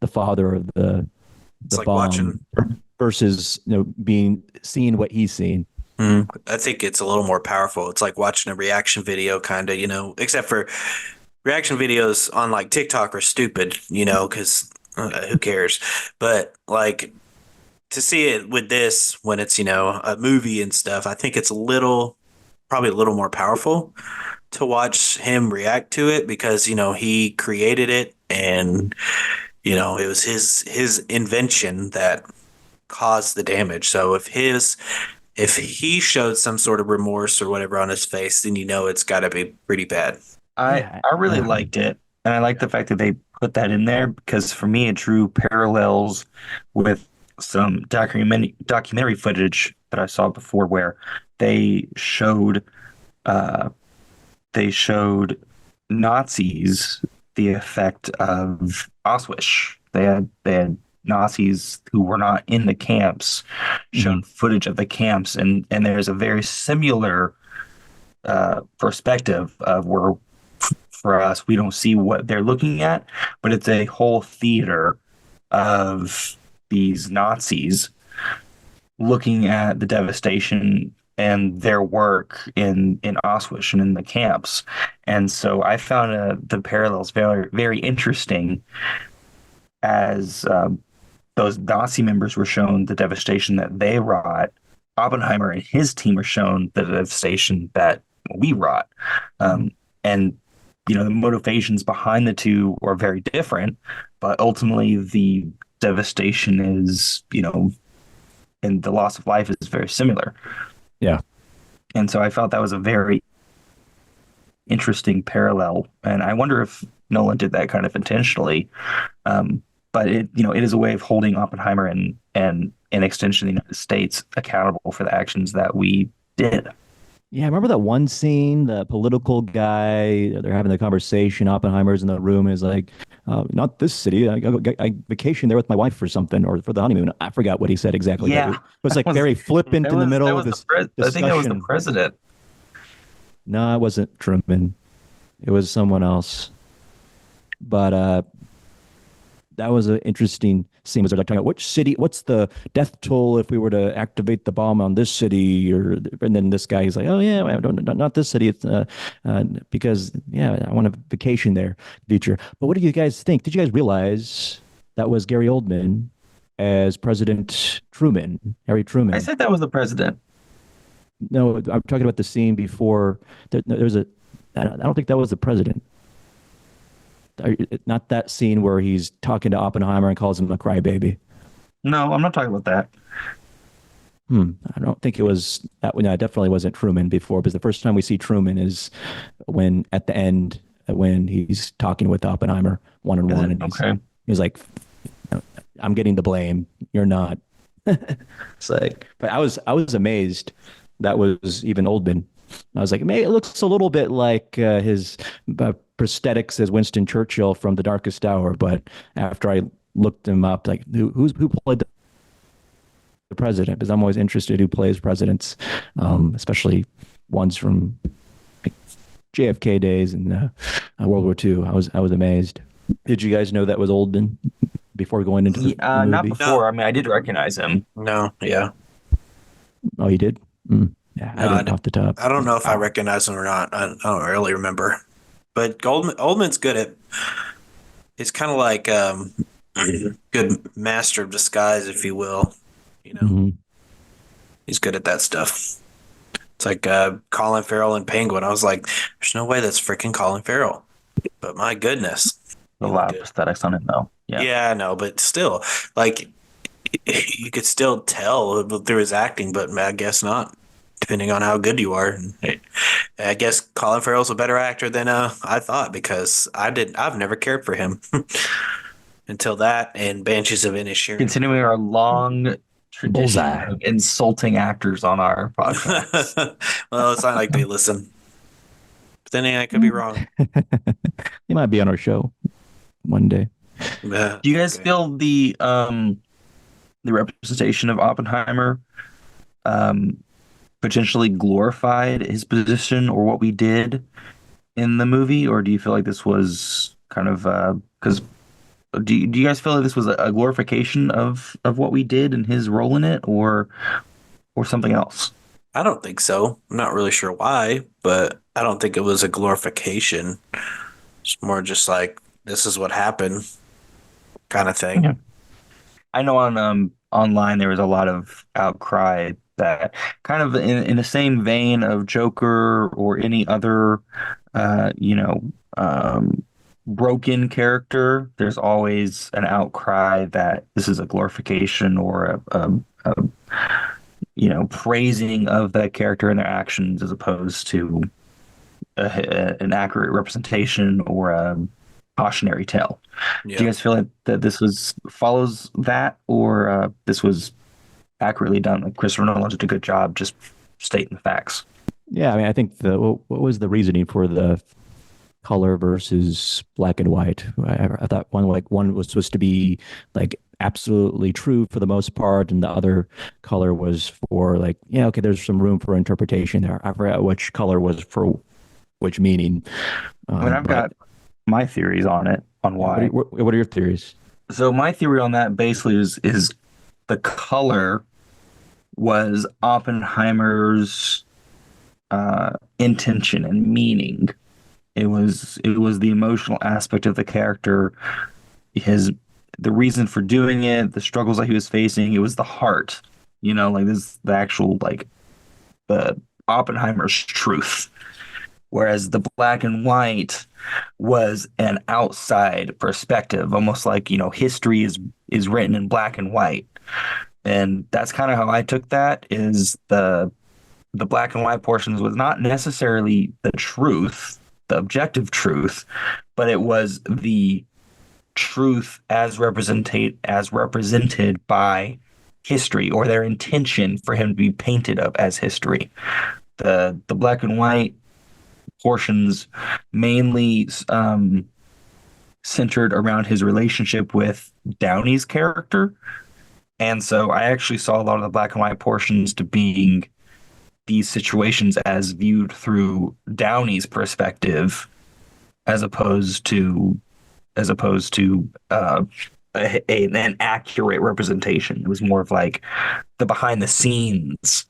the father of It's the like bomb watching. versus seeing what he's seen. I think it's a little more powerful. It's like watching a reaction video, kind of, except for reaction videos on like TikTok are stupid, because who cares? But like to see it with this when it's a movie and stuff, I think it's probably a little more powerful to watch him react to it because he created it and it was his invention that caused the damage. So if he showed some sort of remorse or whatever on his face, then it's got to be pretty bad. I Yeah, I really liked it, and I like the fact that they put that in there because for me it drew parallels with some documentary footage that I saw before where they showed uh, they showed Nazis the effect of Auschwitz. They had Nazis who were not in the camps Mhm. shown footage of the camps, and there's a very similar perspective of where for us we don't see what they're looking at, but it's a whole theater of these Nazis looking at the devastation and their work in Auschwitz and in the camps. And so I found the parallels very, very interesting as those Nazi members were shown the devastation that they wrought. Oppenheimer and his team are shown the devastation that we wrought. Um, and, the motivations behind the two are very different, but ultimately the devastation is, and the loss of life is very similar. Yeah. And so I felt that was a very interesting parallel. And I wonder if Nolan did that kind of intentionally. but it is a way of holding Oppenheimer and in extension the United States accountable for the actions that we did. Yeah, I remember that one scene, the political guy, they're having the conversation. Oppenheimer's in the room and is like, not this city. I vacation there with my wife or something, or for the honeymoon. I forgot what he said exactly, but Yeah, it was that like was very flippant that in the was that middle of was this I think that was the discussion. president. No, it wasn't Truman. It was someone else. But that was an interesting scene. Was they're like talking about which city, what's the death toll if we were to activate the bomb on this city, or and then this guy he's like, oh yeah, I don't, not this city. It's because yeah, I want a vacation there, future. But what do you guys think? Did you guys realize that was Gary Oldman as President Truman, Harry I Truman? said that was the president. No, I'm talking about the scene before. There's a. I don't think that was the president. Not that scene where he's talking to Oppenheimer and calls him a crybaby. No, I'm not talking about that. I don't think it was that. No, it definitely wasn't Truman before, because the first time we see Truman is when at the end when he's talking with Oppenheimer one on Is one, it? and Okay. he's like, "I'm getting the blame. You're not." It's like, but I was amazed that was even Oldman. I was like, it looks a little bit like his prosthetics as Winston Churchill from The Darkest Hour. But after I looked him up, like who played the president? Because I'm always interested who plays presidents, especially ones from like, JFK days and World War II. I was amazed. Did you guys know that was Oldman before going into the Not movie? No, before. I mean, I did recognize him. no, yeah, Oh, you did? Yeah, I no. didn't off the top. I don't know if I Wow. recognize him or not. I don't really remember. But Oldman's good at. He's kind of like good master of disguise, if you will. You know, Mhm. he's good at that stuff. It's like Colin Farrell and Penguin. I was like, there's no way that's freaking Colin Farrell. But my goodness, A he looked lot of good. prosthetics on it, though. Yeah. Yeah, I know, but still, like you could still tell through his acting, but I guess not, depending on how good you are. I guess Colin Farrell's a better actor than I thought because I've never cared for him until that and Banshees of Inisherin. Continuing our long tradition Bullseye. of insulting actors on our podcast. Well, it's not like they listen. But then I could be wrong. He might be on our show one day. Do you guys Okay. feel the representation of Oppenheimer um, potentially glorified his position or what we did in the movie, or do you feel like this was kind of because do you guys feel like this was a glorification of what we did and his role in it, or something else? I don't think so. I'm not really sure why, but I don't think it was a glorification. It's more just like this is what happened kind of thing. Yeah. I know on online there was a lot of outcry that kind of in the same vein of Joker or any other uh, you know broken character. There's always an outcry that this is a glorification or a praising of that character and their actions as opposed to an accurate representation or a cautionary tale. Do Yeah. you guys feel like that this was follows that, or this was accurately done? Like Christopher Nolan did a good job just stating the facts. Yeah, I mean, I think what was the reasoning for the color versus black and white? I thought one was supposed to be like absolutely true for the most part, and the other color was for like, yeah, okay, there's some room for interpretation there. I forgot which color was for which meaning. I mean, I've But got my theories on it, on yeah, why. what are your theories? So my theory on that basically is the color was Oppenheimer's intention and meaning. It was the emotional aspect of the character, his the reason for doing it, the struggles that he was facing. It was the heart, like this the actual like the Oppenheimer's truth. Whereas the black and white was an outside perspective, almost like, history is written in black and white. And that's kind of how I took that is the black and white portions was not necessarily the truth, the objective truth, but it was the truth as represented by history, or their intention for him to be painted of as history. The black and white portions mainly centered around his relationship with Downey's character. And so I actually saw a lot of the black and white portions to being these situations as viewed through Downey's perspective, as opposed to an accurate representation. It was more of like the behind the scenes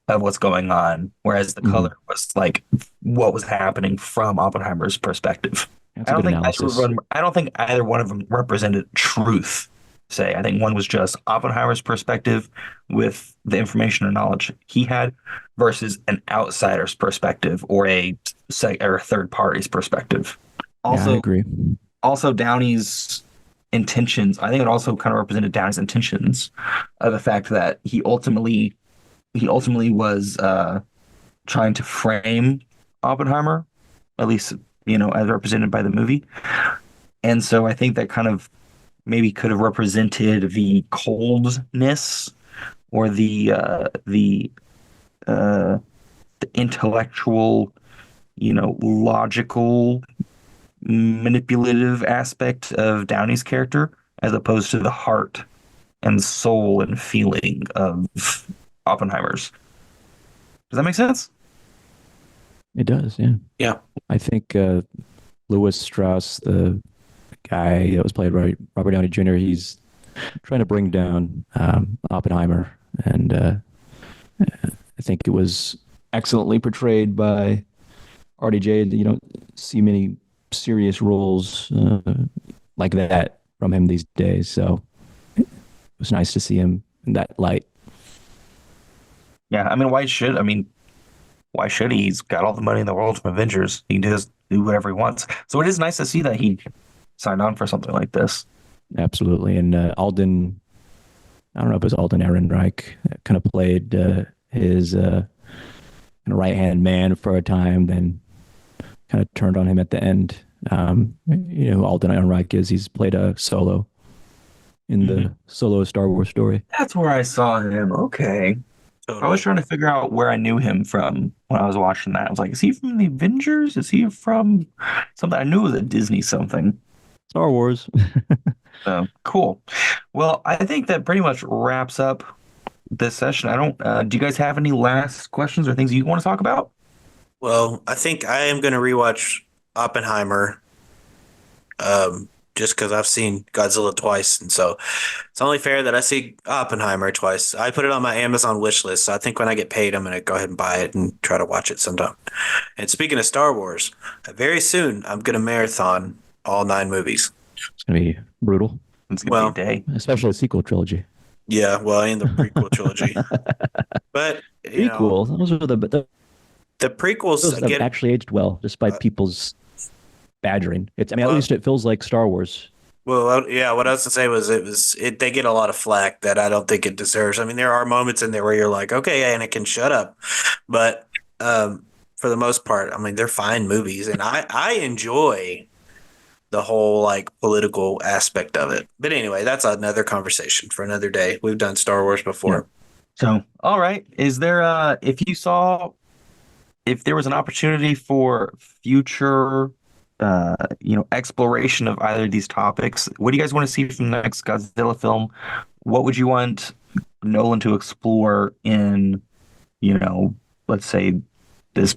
of what's going on, whereas the Mhm. color was like what was happening from Oppenheimer's perspective. That's a good analysis. I don't think either one of them represented truth. Say, I think one was just Oppenheimer's perspective with the information and knowledge he had, versus an outsider's perspective or a third party's perspective. Yeah, I Also, agree. Downey's intentions. I think it also kind of represented Downey's intentions of the fact that he ultimately was trying to frame Oppenheimer, at least as represented by the movie. And so I think that kind of maybe could have represented the coldness or uh, the intellectual, logical, manipulative aspect of Downey's character, as opposed to the heart and soul and feeling of Oppenheimer's. Does that make sense? It does, yeah. Yeah. I think Lewis Strauss, the guy that was played by Robert Downey Jr., he's trying to bring down Oppenheimer, and I think it was excellently portrayed by RDJ. You don't see many serious roles like that from him these days, so it was nice to see him in that light. Yeah, why should he? He's got all the money in the world from Avengers. He can just do whatever he wants. So it is nice to see that he signed on for something like this. Absolutely, and Alden, I don't know if it was Alden Ehrenreich, kind of played his right hand man for a time, then kind of turned on him at the end. Alden Ehrenreich is he's played a Solo in the Solo Star Wars story. That's where I saw him. Okay. I was Totally. trying to figure out where I knew him from when I was watching that. I was like, is he from the Avengers? Is he from something? I knew it was a Disney something. Star Wars. So cool. Well, I think that pretty much wraps up this session. I don't, do you guys have any last questions or things you want to talk about? Well, I think I am going to rewatch Oppenheimer, just because I've seen Godzilla twice, and so it's only fair that I see Oppenheimer twice. I put it on my Amazon wish list, so I think when I get paid, I'm going to go ahead and buy it and try to watch it sometime. And speaking of Star Wars, very soon I'm going to marathon all 9 movies. It's gonna be brutal, It's gonna Well, be a day. especially the sequel trilogy. Yeah, well, and the prequel trilogy, but Prequel. Those are the prequels those have get actually aged well, despite people's badgering. At well, least it feels like Star Wars. Well, yeah, what I was to say was they get a lot of flack that I don't think it deserves. I mean, there are moments in there where you're like, okay, Anakin, shut up. But for the most part, I mean, they're fine movies, and I enjoy the whole like political aspect of it. But anyway, that's another conversation for another day. We've done Star Wars before. So, all right. Is there, if there was an opportunity for future, exploration of either of these topics, what do you guys want to see from the next Godzilla film? What would you want Nolan to explore in, let's say this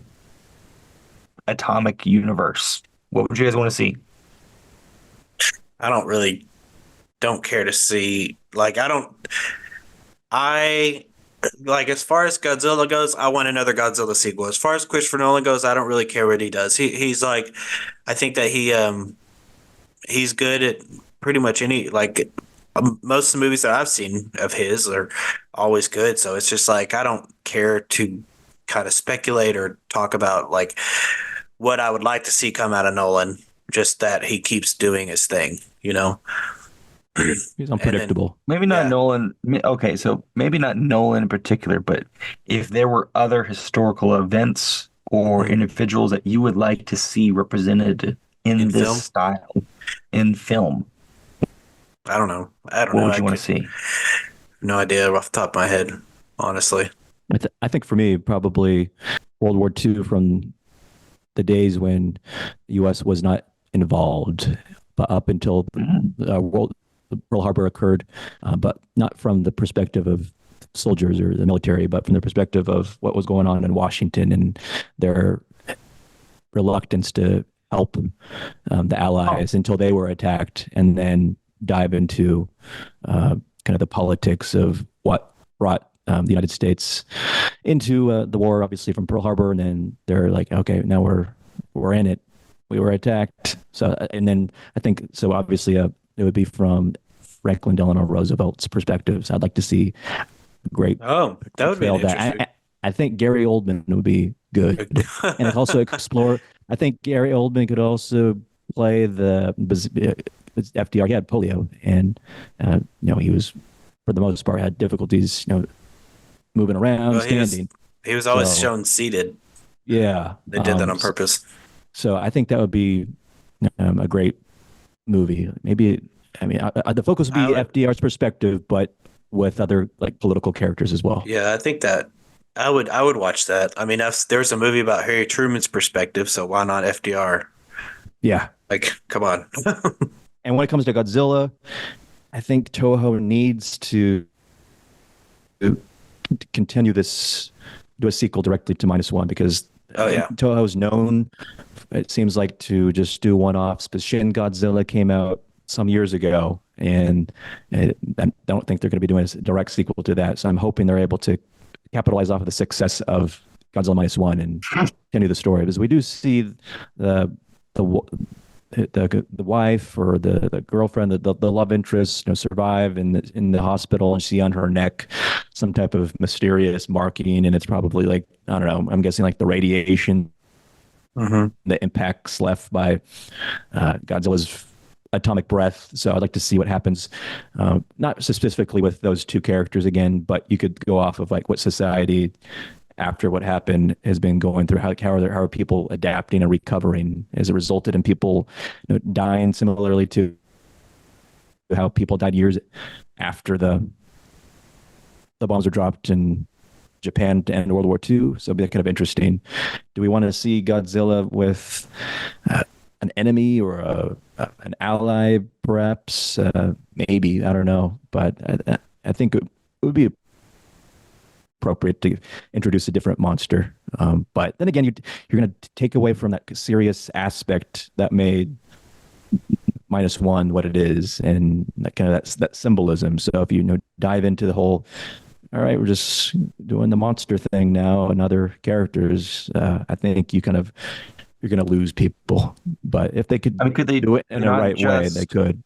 atomic universe? What would you guys want to see? I don't care to see I like as far as Godzilla goes, I want another Godzilla sequel. As far as Christopher Nolan goes, I don't really care what he does. He's like I think that he's good at pretty much any most of the movies that I've seen of his are always good. So it's just like I don't care to kind of speculate or talk about like what I would like to see come out of Nolan. Just that he keeps doing his thing, He's And then, unpredictable. Maybe not yeah. Nolan. Okay, so maybe not Nolan in particular, but if there were other historical events or Mhm. individuals that you would like to see represented in In this film? style in film? I don't know. I don't What know. would I you want to could see? no idea off the top of my head, honestly. I think for me, probably World War II from the days when the U.S. was not involved, but up until Mhm. Pearl Harbor occurred, but not from the perspective of soldiers or the military, but from the perspective of what was going on in Washington and their reluctance to help the Oh, Allies until they were attacked, and then dive into kind of the politics of what brought the United States into the war, obviously from Pearl Harbor, and then they're like, okay, now we're in it. We were attacked. So, and then I think so. Obviously, it would be from Franklin Delano Roosevelt's perspective. So I'd like to see great Oh, that would be an portrayal of that. interesting. I think Gary Oldman would be good, and it also explore. I think Gary Oldman could also play the FDR. He had polio, and he was for the most part had difficulties, moving around, Well, standing. he was always So shown seated. yeah, They did that on purpose. so I think that would be a great movie. Maybe I mean the focus would I be would, FDR's perspective, but with other like political characters as well. yeah, I think that I would watch that. I mean, there's a movie about Harry Truman's perspective, so why not FDR? Yeah. Like, come on. And when it comes to Godzilla, I think Toho needs to continue this, do a sequel directly to Minus One because Oh yeah. Toho's known, it seems like, to just do one-offs. But Shin Godzilla came out some years ago, and I don't think they're going to be doing a direct sequel to that. So I'm hoping they're able to capitalize off of the success of Godzilla Minus One and continue the story because we do see the the the wife or the girlfriend, the love interest, survive in the hospital and see on her neck some type of mysterious marking, and it's probably like I don't know. I'm guessing like the radiation, Mm-hmm. the impacts left by Godzilla's atomic breath. So I'd like to see what happens, not specifically with those two characters again, but you could go off of like what society after what happened has been going through. How are people adapting and recovering? Has it resulted in people dying similarly to how people died years after the bombs were dropped in Japan to end World War II? So it'd be kind of interesting. Do we want to see Godzilla with an enemy or an ally, perhaps? Maybe, I don't know, but I think it would be appropriate to introduce a different monster. But then again, you're going to take away from that serious aspect that made Minus One what it is, and that kind of that symbolism. So if you dive into the whole, all right, we're just doing the monster thing now and other characters, I think you're going to lose people. But if they could I mean, could they do it in a not right way, they just could.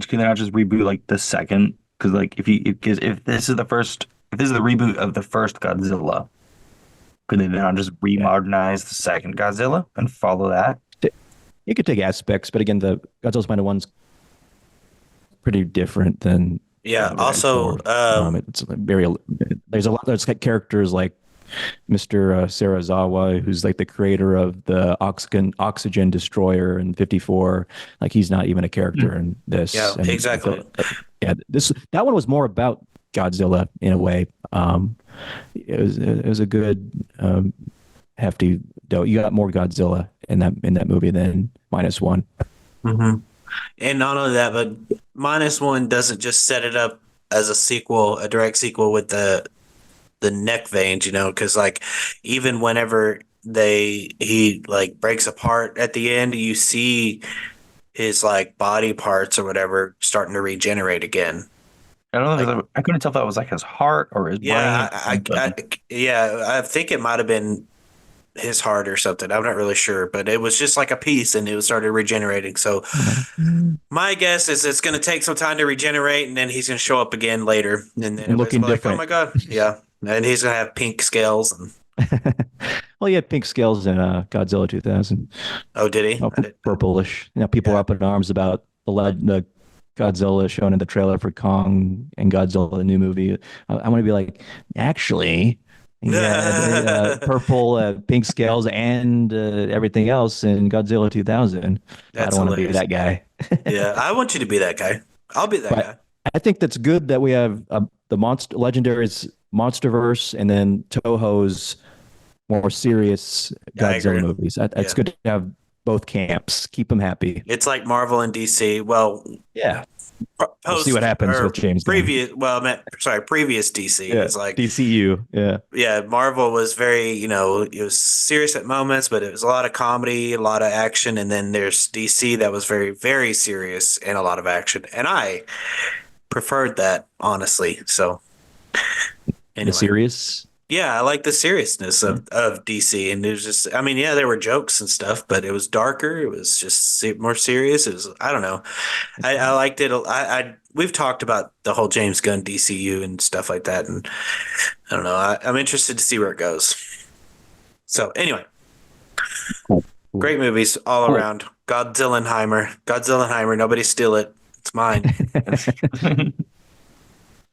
can they not just reboot like the second? Because like if this is the first, if this is the reboot of the first Godzilla, could they not just Yeah. remodernize the second Godzilla and follow that? You could take aspects, but again, the Godzilla's Minus One's pretty different than Yeah. going Also, forward. It's very there's like characters like Mr. Sarazawa, who's like the creator of the oxygen destroyer in 54. Like he's not even a character in this. yeah, And I exactly. feel yeah, that one was more about Godzilla in a way. It was a good hefty dough. You got more Godzilla in that movie than Minus One. Mm-hmm. And not only that, but Minus One doesn't just set it up as a sequel, a direct sequel with the neck veins, because like even whenever he like breaks apart at the end, you see his like body parts or whatever starting to regenerate again. I don't Like, know. I couldn't tell if that was like his heart or his brain yeah, or something. yeah, I think it might have been his heart or something. I'm not really sure, but it was just like a piece and it started regenerating. So my guess is it's going to take some time to regenerate, and then he's going to show up again later, and then And everybody's looking gonna be like, "Oh different. my god, yeah!" And he's going to have pink scales. And Well, he had pink scales in Godzilla 2000. oh, did he? Oh, purplish. People are Yeah. up in arms about the Godzilla shown in the trailer for Kong and Godzilla, the new movie. I want to be like, actually, He had purple, pink scales, and everything else in Godzilla 2000. I That's don't want to be hilarious. that guy. Yeah, I want you to be that guy. I'll be that But guy. I think that's good that we have the monster legendary's MonsterVerse and then Toho's more serious I Godzilla agree. movies. It's Yeah. good to have both camps. Keep them happy. It's like Marvel and DC. Well, Yeah. We'll see what post happens with or James Gunn. previous, well, sorry, previous DC Yeah. is like, DCU. Yeah. yeah, Marvel was very, it was serious at moments, but it was a lot of comedy, a lot of action. And then there's DC that was very, very serious and a lot of action. And I preferred that, honestly. So, The anyway. serious. Yeah, I like the seriousness of DC, and there's just, I mean, yeah, there were jokes and stuff, but it was darker. It was just more serious. It was, I don't know, I liked it. We've talked about the whole James Gunn DCU and stuff like that, and I don't know. I'm interested to see where it goes. So anyway, Cool. great movies all Cool. around. Godzillenheimer, nobody steal it. It's mine.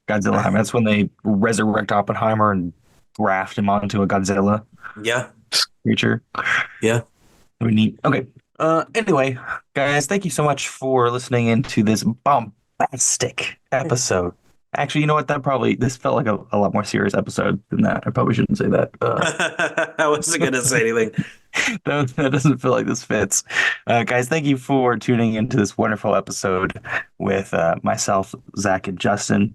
Godzilla. That's when they resurrect Oppenheimer and graft him onto a Godzilla Yeah, creature. yeah. That'd be neat. Okay. Anyway, guys, thank you so much for listening into this bombastic episode. Actually, you know what? This felt like a lot more serious episode than that. I probably shouldn't say that. I wasn't gonna say anything. That doesn't feel like this fits. Guys, thank you for tuning into this wonderful episode with myself, Zach, and Justin.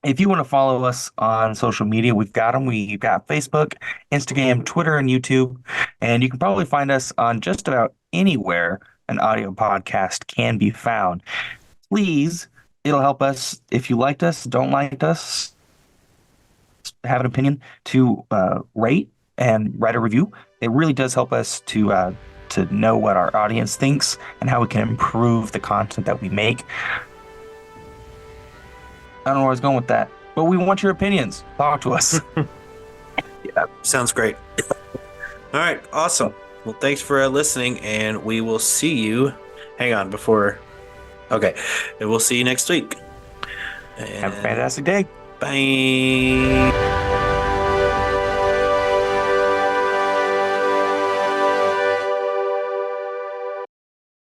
If you want to follow us on social media, we've got them. We've got Facebook, Instagram, Twitter, and YouTube. And you can probably find us on just about anywhere an audio podcast can be found. Please, it'll help us if you liked us, don't like us, have an opinion, to rate and write a review. It really does help us to know what our audience thinks and how we can improve the content that we make. I don't know where I was going with that, but we want your opinions. Talk to us. Yeah, sounds great. All right, awesome. Well, thanks for listening, and we will see you. Hang on, before. Okay, and we'll see you next week. And Have a fantastic day. bye.